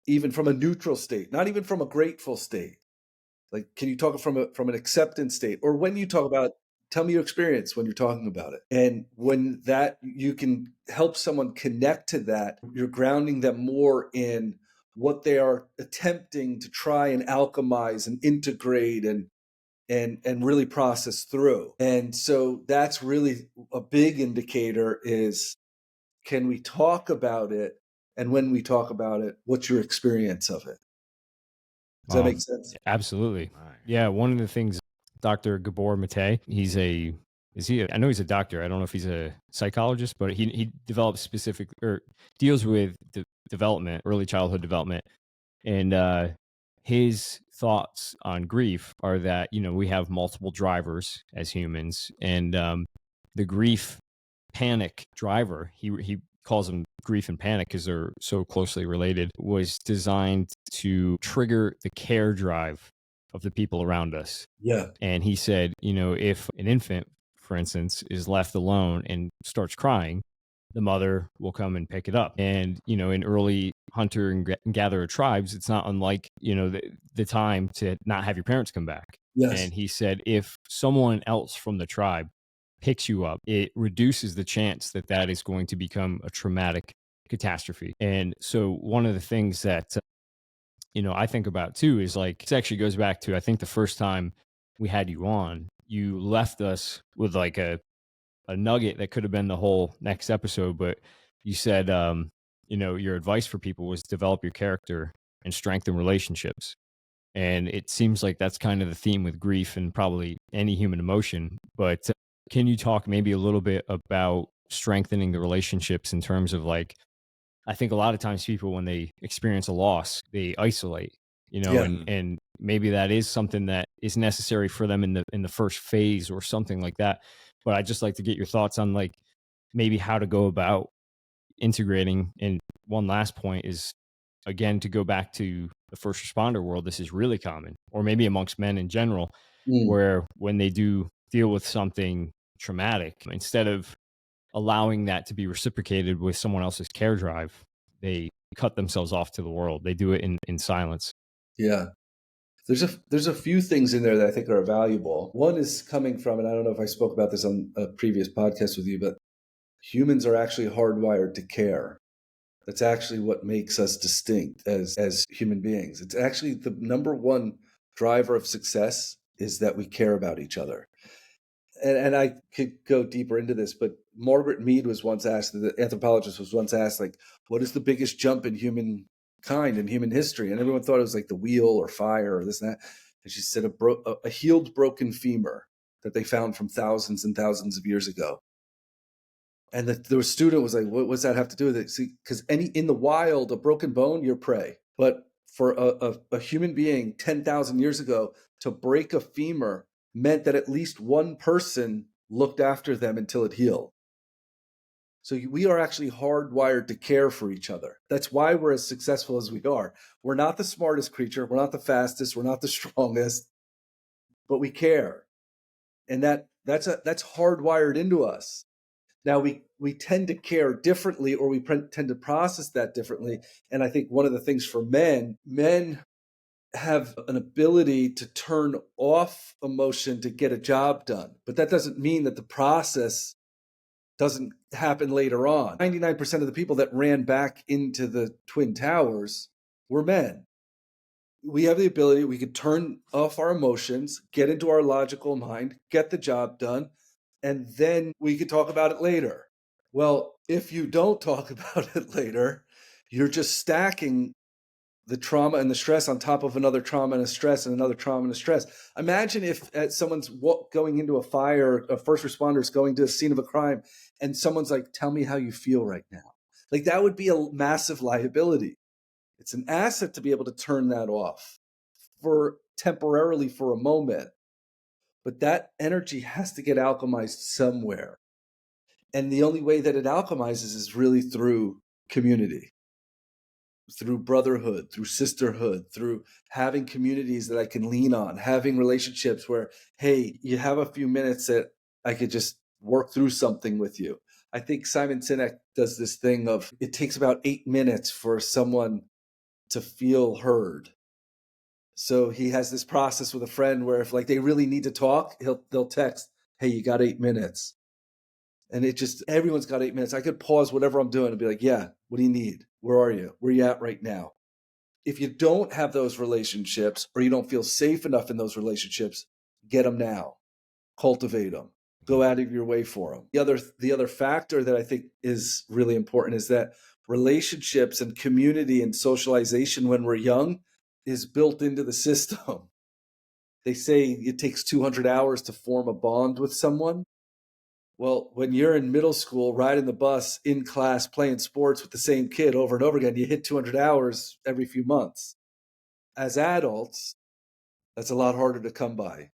even from a neutral state, not even from a grateful state? Like, can you talk from an acceptance state? Or when you talk about, tell me your experience when you're talking about it. And when that, you can help someone connect to that, you're grounding them more in what they are attempting to try and alchemize and integrate and really process through. And so that's really a big indicator is, can we talk about it? And when we talk about it, what's your experience of it? Does that make sense? Absolutely. Yeah. One of the things, Dr. Gabor Mate, I know he's a doctor. I don't know if he's a psychologist, but he develops specific, or deals with development, early childhood development. And his thoughts on grief are that, we have multiple drivers as humans, and the grief panic driver, he calls them grief and panic because they're so closely related, was designed to trigger the care drive of the people around us. Yeah. And he said, if an infant, for instance, is left alone and starts crying, the mother will come and pick it up. And, in early hunter and gatherer tribes, it's not unlike, the time to not have your parents come back. Yes. And he said, if someone else from the tribe picks you up, it reduces the chance that that is going to become a traumatic catastrophe. And so one of the things that, I think about too is, like, this actually goes back to, I think, the first time we had you on, you left us with like a nugget that could have been the whole next episode. But you said, your advice for people was develop your character and strengthen relationships. And it seems like that's kind of the theme with grief and probably any human emotion. But can you talk maybe a little bit about strengthening the relationships in terms of, like, I think a lot of times people, when they experience a loss, they isolate, Yeah. and maybe that is something that is necessary for them in the first phase or something like that. But I'd just like to get your thoughts on, like, maybe how to go about integrating. And one last point is, again, to go back to the first responder world, this is really common, or maybe amongst men in general, where when they do deal with something traumatic, instead of allowing that to be reciprocated with someone else's care drive, they cut themselves off to the world. They do it in silence. Yeah. There's a few things in there that I think are valuable. One is coming from, and I don't know if I spoke about this on a previous podcast with you, but humans are actually hardwired to care. That's actually what makes us distinct as human beings. It's actually the number one driver of success is that we care about each other. And I could go deeper into this, but Margaret Mead was once asked, the anthropologist was once asked, like, what is the biggest jump in humankind and human history? And everyone thought it was like the wheel or fire or this and that. And she said a healed broken femur that they found from thousands and thousands of years ago. And the student was like, what's that have to do with it? See, because in the wild, a broken bone, you're prey. But for a human being 10,000 years ago, to break a femur meant that at least one person looked after them until it healed. So we are actually hardwired to care for each other. That's why we're as successful as we are. We're not the smartest creature. We're not the fastest. We're not the strongest, but we care. And that's hardwired into us. Now, we tend to care differently, or we tend to process that differently. And I think one of the things for men have an ability to turn off emotion to get a job done. But that doesn't mean that the process doesn't happen later on. 99% of the people that ran back into the Twin Towers were men. We have the ability, we could turn off our emotions, get into our logical mind, get the job done, and then we could talk about it later. Well, if you don't talk about it later, you're just stacking the trauma and the stress on top of another trauma and a stress and another trauma and a stress. Imagine if someone's going into a fire, a first responder's going to a scene of a crime, and someone's like, tell me how you feel right now. Like, that would be a massive liability. It's an asset to be able to turn that off temporarily for a moment. But that energy has to get alchemized somewhere. And the only way that it alchemizes is really through community, through brotherhood, through sisterhood, through having communities that I can lean on, having relationships where, hey, you have a few minutes that I could just work through something with you. I think Simon Sinek does this thing of it takes about 8 minutes for someone to feel heard. So he has this process with a friend where if like they really need to talk, they'll text, hey, you got 8 minutes. And everyone's got 8 minutes. I could pause whatever I'm doing and be like, yeah, what do you need? Where are you? Where are you at right now? If you don't have those relationships or you don't feel safe enough in those relationships, get them now. Cultivate them. Go out of your way for them. The other factor that I think is really important is that relationships and community and socialization when we're young is built into the system. They say it takes 200 hours to form a bond with someone. Well, when you're in middle school, riding the bus, in class, playing sports with the same kid over and over again, you hit 200 hours every few months. As adults, that's a lot harder to come by.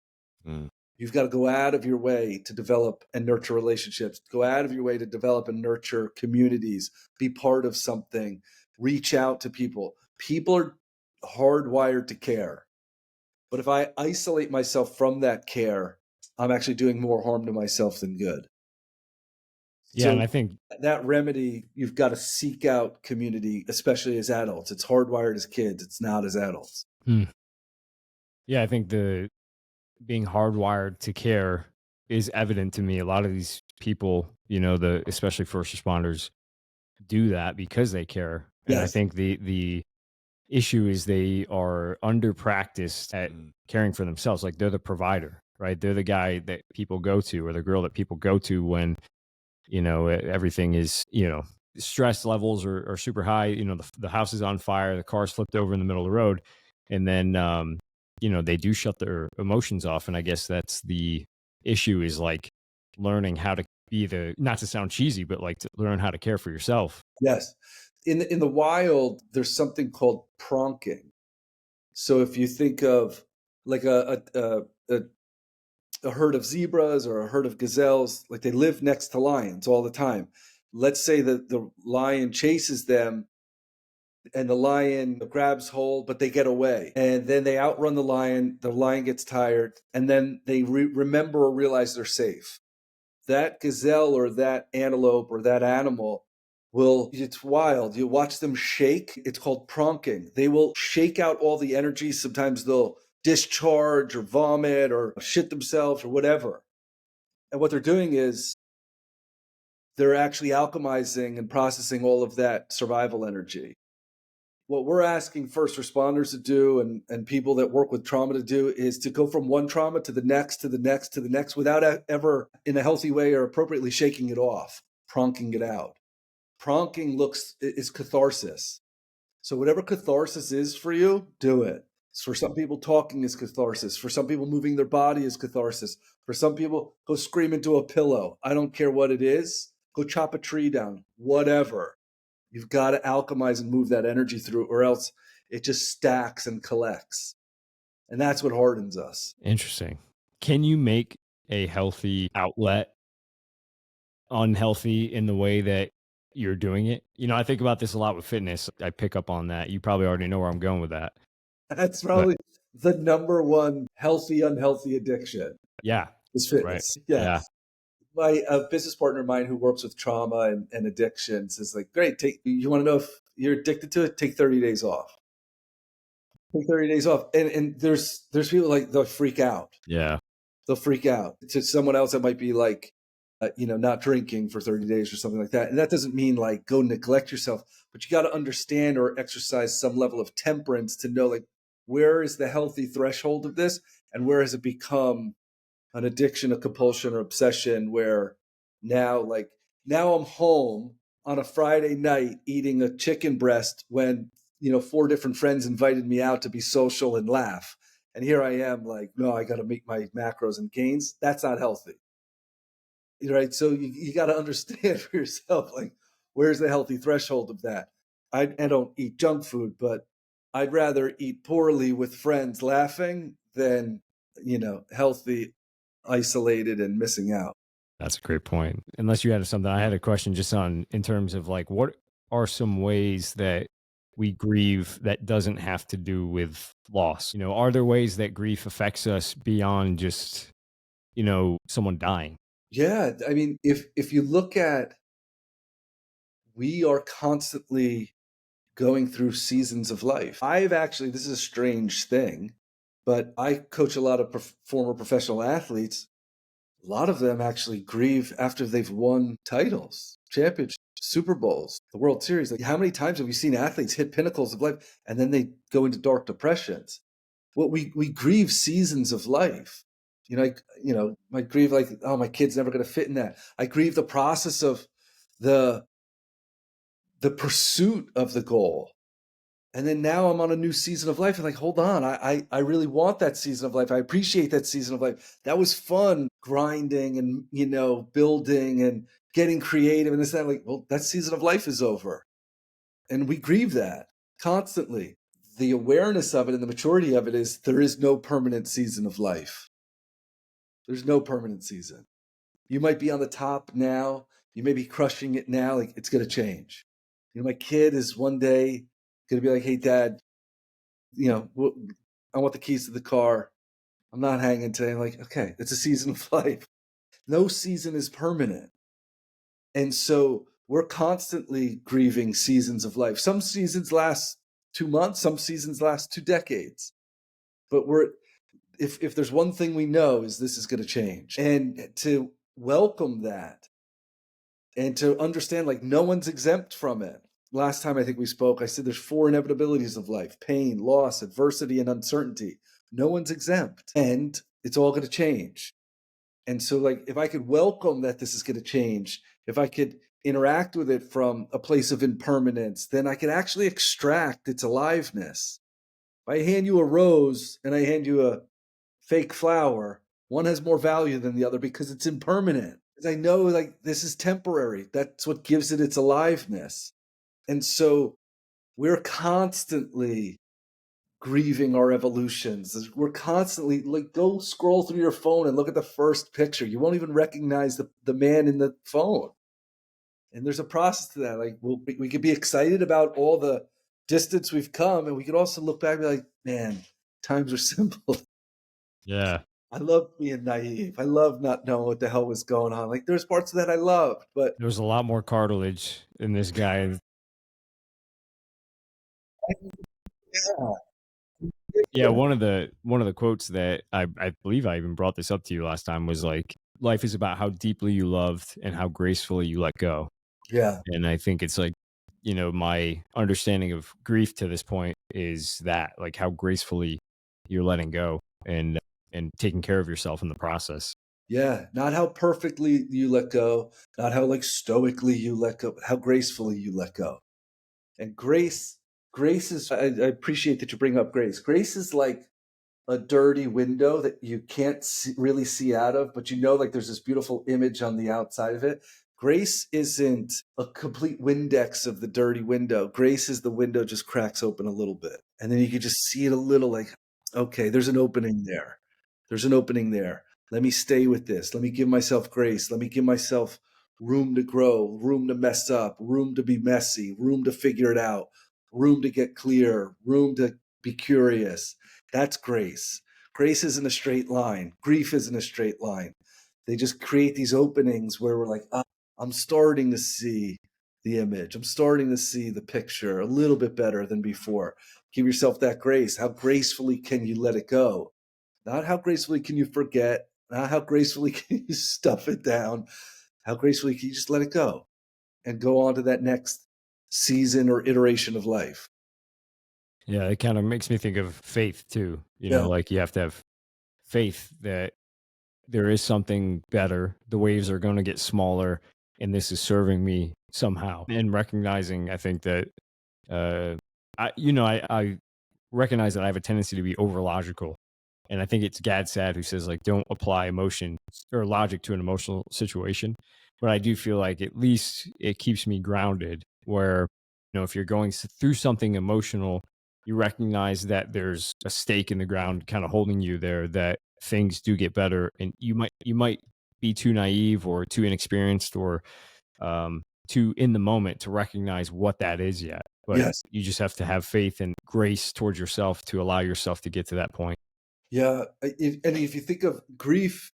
You've got to go out of your way to develop and nurture relationships, go out of your way to develop and nurture communities, be part of something, reach out to people. People are hardwired to care. But if I isolate myself from that care, I'm actually doing more harm to myself than good. Yeah, So and I think that remedy, you've got to seek out community, especially as adults. It's hardwired as kids. It's not as adults. Yeah, I think the being hardwired to care is evident to me. A lot of these people, especially first responders, do that because they care. And I Yes. think the issue is they are under practiced at caring for themselves. Like they're the provider, right? They're the guy that people go to or the girl that people go to when, everything is, stress levels are super high. The house is on fire, the car's flipped over in the middle of the road. And then, they do shut their emotions off. And I guess that's the issue is like learning how to be not to sound cheesy, but like to learn how to care for yourself. Yes. In the wild, there's something called pronking. So if you think of like a herd of zebras or a herd of gazelles, like they live next to lions all the time. Let's say that the lion chases them and the lion grabs hold, but they get away. And then they outrun the lion gets tired, and then they remember or realize they're safe. That gazelle or that antelope or that animal it's wild. You watch them shake. It's called pronking. They will shake out all the energy. Sometimes they'll discharge or vomit or shit themselves or whatever. And what they're doing is they're actually alchemizing and processing all of that survival energy. What we're asking first responders to do and people that work with trauma to do is to go from one trauma to the next, to the next, to the next without ever in a healthy way or appropriately shaking it off, pronking it out. Pronking is catharsis. So whatever catharsis is for you, do it. For some people, talking is catharsis. For some people, moving their body is catharsis. For some people, go scream into a pillow. I don't care what it is. Go chop a tree down, whatever. You've got to alchemize and move that energy through, or else it just stacks and collects. And that's what hardens us. Interesting. Can you make a healthy outlet unhealthy in the way that you're doing it? You know, I think about this a lot with fitness. I pick up on that. You probably already know where I'm going with that. That's probably the number one healthy, unhealthy addiction. Yeah. Is fitness. Right. Yeah. My business partner of mine who works with trauma and addictions is like, great, you want to know if you're addicted to it? Take 30 days off. Take 30 days off. And there's people like, they'll freak out. Yeah. They'll freak out. To someone else, that might be like, not drinking for 30 days or something like that. And that doesn't mean like go neglect yourself, but you got to understand or exercise some level of temperance to know like, where is the healthy threshold of this? And where has it become an addiction, a compulsion, or obsession where now I'm home on a Friday night eating a chicken breast when, 4 different friends invited me out to be social and laugh. And here I am like, no, I got to meet my macros and gains. That's not healthy. Right. So you got to understand for yourself, like, where's the healthy threshold of that? I don't eat junk food, but I'd rather eat poorly with friends laughing than, healthy, isolated and missing out. That's a great point. Unless you had something, I had a question just on in terms of like, what are some ways that we grieve that doesn't have to do with loss? Are there ways that grief affects us beyond just, someone dying? Yeah. I mean, if you look at, we are constantly going through seasons of life. This is a strange thing, but I coach a lot of former professional athletes. A lot of them actually grieve after they've won titles, championships, Super Bowls, the World Series. Like, how many times have we seen athletes hit pinnacles of life and then they go into dark depressions? Well, we grieve seasons of life. I grieve like, oh, my kid's never going to fit in that. I grieve the process of the pursuit of the goal. And then now I'm on a new season of life and like, hold on, I really want that season of life. I appreciate that season of life. That was fun, grinding and, building and getting creative and this and that. Like, well, that season of life is over. And we grieve that constantly. The awareness of it and the maturity of it is there is no permanent season of life. There's no permanent season. You might be on the top now. You may be crushing it now. Like, it's going to change. My kid is one day going to be like, hey, Dad, I want the keys to the car. I'm not hanging today. I'm like, okay, it's a season of life. No season is permanent. And so we're constantly grieving seasons of life. Some seasons last 2 months, some seasons last 2 decades. But if there's one thing we know is this is going to change. And to welcome that and to understand like no one's exempt from it. Last time I think we spoke, I said there's 4 inevitabilities of life: pain, loss, adversity, and uncertainty. No one's exempt, and it's all going to change. And so like, if I could welcome that this is going to change, if I could interact with it from a place of impermanence, then I could actually extract its aliveness. If I hand you a rose and I hand you a fake flower, one has more value than the other because it's impermanent. Because I know like this is temporary. That's what gives it its aliveness. And so we're constantly grieving our evolutions. We're constantly like, go scroll through your phone and look at the first picture. You won't even recognize the man in the phone. And there's a process to that. Like, we could be excited about all the distance we've come, and we could also look back and be like, man, times are simple. Yeah. I love being naive. I love not knowing what the hell was going on. Like there's parts of that I loved, but There was a lot more cartilage in this guy. yeah, Yeah, one of the quotes that I believe I even brought this up to you last time was like, life is about how deeply you loved and how gracefully you let go. yeah, And I think it's like, my understanding of grief to this point is that, like, how gracefully you're letting go and taking care of yourself in the process. yeah. Not how perfectly you let go, not how like stoically you let go, but how gracefully you let go. And grace is. I appreciate that you bring up grace. Grace is like a dirty window that you can't really see out of, but like there's this beautiful image on the outside of it. Grace isn't a complete Windex of the dirty window. Grace is the window just cracks open a little bit. And then you can just see it a little like, okay, there's an opening there. There's an opening there. Let me stay with this. Let me give myself grace. Let me give myself room to grow, room to mess up, room to be messy, room to figure it out, room to get clear, room to be curious. That's grace. Grace isn't a straight line. Grief isn't a straight line. They just create these openings where we're like, I'm starting to see the image. I'm starting to see the picture a little bit better than before. Give yourself that grace. How gracefully can you let it go? Not how gracefully can you forget, not how gracefully can you stuff it down. How gracefully can you just let it go and go on to that next season or iteration of life? Yeah, it kind of makes me think of faith too. Yeah. Like you have to have faith that there is something better. The waves are going to get smaller, and this is serving me somehow. And recognizing, I think that, I recognize that I have a tendency to be over logical. And I think it's Gad Sad who says, like, don't apply emotion or logic to an emotional situation. But I do feel like at least it keeps me grounded where, if you're going through something emotional, you recognize that there's a stake in the ground kind of holding you there, that things do get better. And you might be too naive or too inexperienced or too in the moment to recognize what that is yet. But Yes. you just have to have faith and grace towards yourself to allow yourself to get to that point. Yeah. And if you think of grief,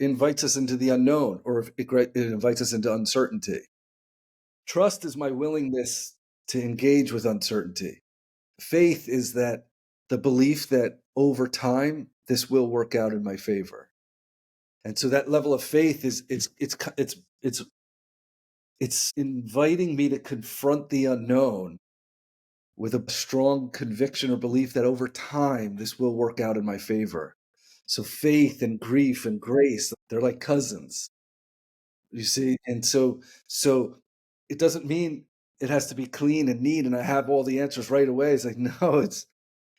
invites us into the unknown, or if it invites us into uncertainty. Trust is my willingness to engage with uncertainty. Faith is that the belief that over time this will work out in my favor. And so that level of faith is it's inviting me to confront the unknown with a strong conviction or belief that over time this will work out in my favor. So faith and grief and grace, they're like cousins. You see, and so it doesn't mean it has to be clean and neat and I have all the answers right away. It's like, no,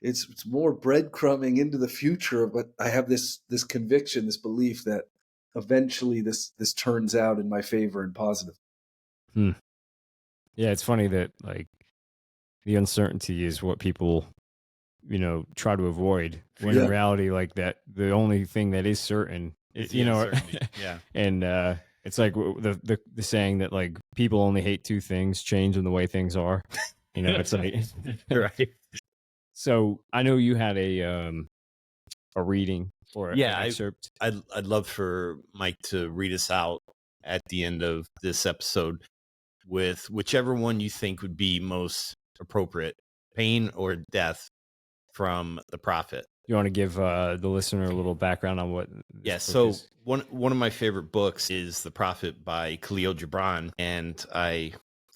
it's more breadcrumbing into the future, but I have this conviction, this belief that eventually this turns out in my favor and positive. Hmm. Yeah, it's funny that, like, the uncertainty is what people, try to avoid, when in Yeah. reality, like, that the only thing that is certain, It's the uncertainty. Yeah. and it's like the saying that, like, people only hate two things: change and the way things are. It's like Right. So I know you had a reading or an Yeah, excerpt. I'd love for Mike to read us out at the end of this episode with whichever one you think would be most appropriate, pain or death, from the prophet. You want to give the listener a little background on what? Yeah, This book so is? one of my favorite books is The Prophet by Khalil Gibran, and I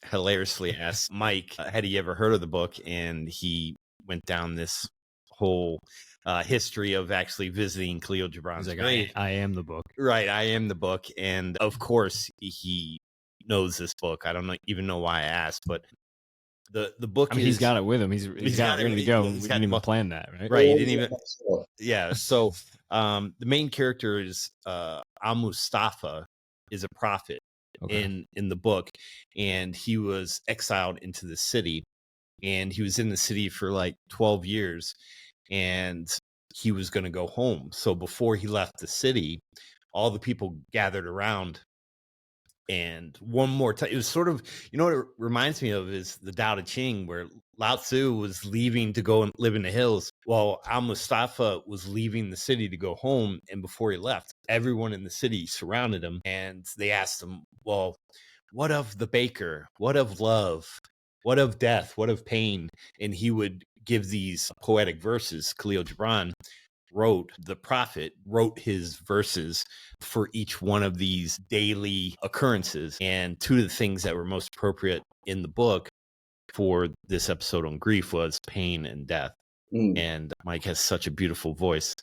hilariously asked Mike, had he ever heard of the book, and he went down this whole history of actually visiting Khalil Gibran's He's like, grave. I am the book. Right, I am the book, and of course he knows this book. I don't even know why I asked, but the book I mean, is, he's got it with him. He's got it ready to go. yeah, We didn't even plan that, right? right. He Oh, didn't even. yeah. Yeah. So the main character is Al-Mustafa, is a prophet Okay. in the book, and he was exiled into the city, and he was in the city for like 12 years, and he was going to go home. So before he left the city, all the people gathered around And one more time, it was sort of, what it reminds me of is the Tao Te Ching, where Lao Tzu was leaving to go and live in the hills, while Al Mustafa was leaving the city to go home. And before he left, everyone in the city surrounded him, and they asked him, well, what of the baker? What of love? What of death? What of pain? And he would give these poetic verses. Khalil Gibran, the prophet wrote his verses for each one of these daily occurrences. And two of the things that were most appropriate in the book for this episode on grief was pain and death. And Mike has such a beautiful voice.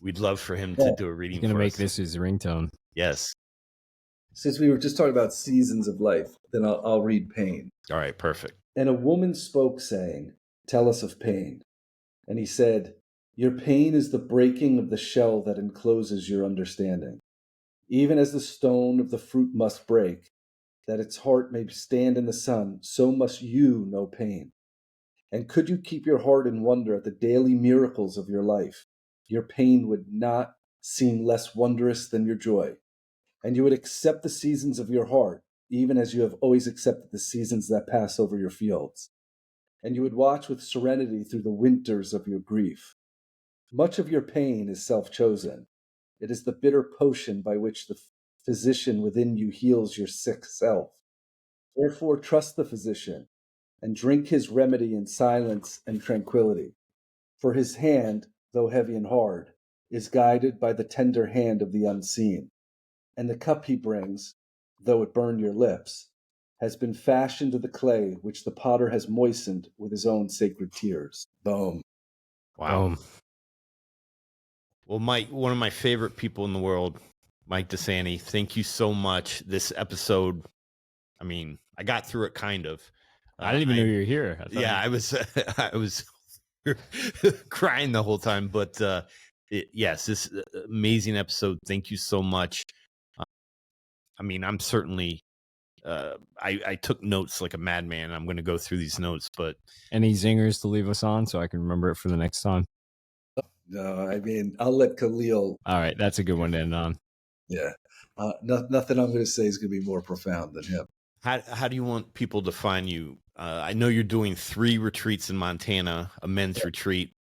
We'd love for him to do a reading. He's going to make this his ringtone. Yes. Since we were just talking about seasons of life, then I'll read pain. All right, perfect. And a woman spoke, saying, "Tell us of pain." And he said, "Your pain is the breaking of the shell that encloses your understanding. Even as the stone of the fruit must break, that its heart may stand in the sun, so must you know pain. And could you keep your heart in wonder at the daily miracles of your life, your pain would not seem less wondrous than your joy. And you would accept the seasons of your heart, even as you have always accepted the seasons that pass over your fields. And you would watch with serenity through the winters of your grief. Much of your pain is self-chosen. It is the bitter potion by which the physician within you heals your sick self. Therefore, trust the physician and drink his remedy in silence and tranquility. For his hand, though heavy and hard, is guided by the tender hand of the unseen. And the cup he brings, though it burn your lips, has been fashioned of the clay which the potter has moistened with his own sacred tears. Boom. Wow. Well, Mike, one of my favorite people in the world, Mike Desanti, thank you so much. This episode, I mean, I got through it kind of. I didn't even know you were here. I was I was crying the whole time, but yes, this amazing episode. Thank you so much. I mean, I'm certainly I took notes like a madman. I'm going to go through these notes, but any zingers to leave us on so I can remember it for the next time? No, I mean, I'll let Khalil. All right, that's a good one to end on. Yeah, nothing I'm going to say is going to be more profound than him. How do you want people to find you? I know you're doing 3 retreats in Montana, a men's retreat.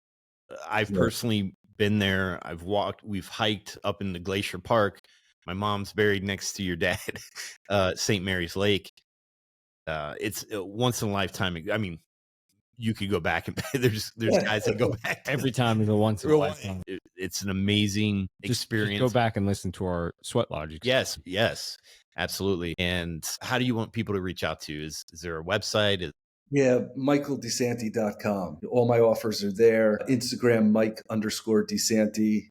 I've personally been there. We've hiked up in the Glacier Park. My mom's buried next to your dad, St. Mary's Lake. It's a once in a lifetime. I mean, you could go back and there's guys that go back every time is a once in a lifetime. It's an amazing experience. Just go back and listen to our Sweat Lodge experience. Yes, absolutely. And how do you want people to reach out to you? Is there a website? Yeah, michaeldesanti.com. All my offers are there. Instagram, Mike_Desanti.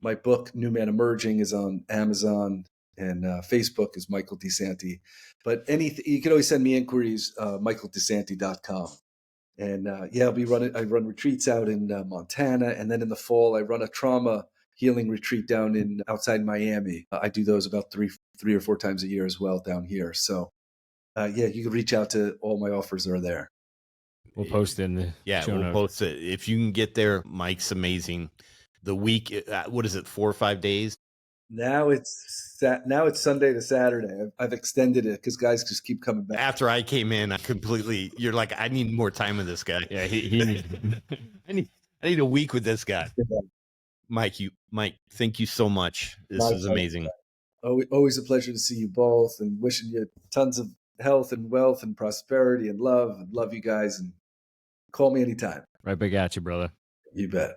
My book, New Man Emerging, is on Amazon, and Facebook is Michael Desanti. But anything, you can always send me inquiries, michaeldesanti.com. And I run retreats out in Montana, and then in the fall I run a trauma healing retreat down outside Miami. I do those about three or four times a year as well down here. So you can reach out to all my offers are there. We'll post it in the show notes. Post it if you can get there. Mike's amazing. The week, what is it, 4 or 5 days? Now it's Sunday to Saturday. I've extended it because guys just keep coming back. After I came in, you're like, I need more time with this guy. Yeah, he I need a week with this guy. Mike, thank you so much. This is amazing. Always a pleasure to see you both, and wishing you tons of health and wealth and prosperity and love. And love you guys, and call me anytime. Right back at you, brother. You bet.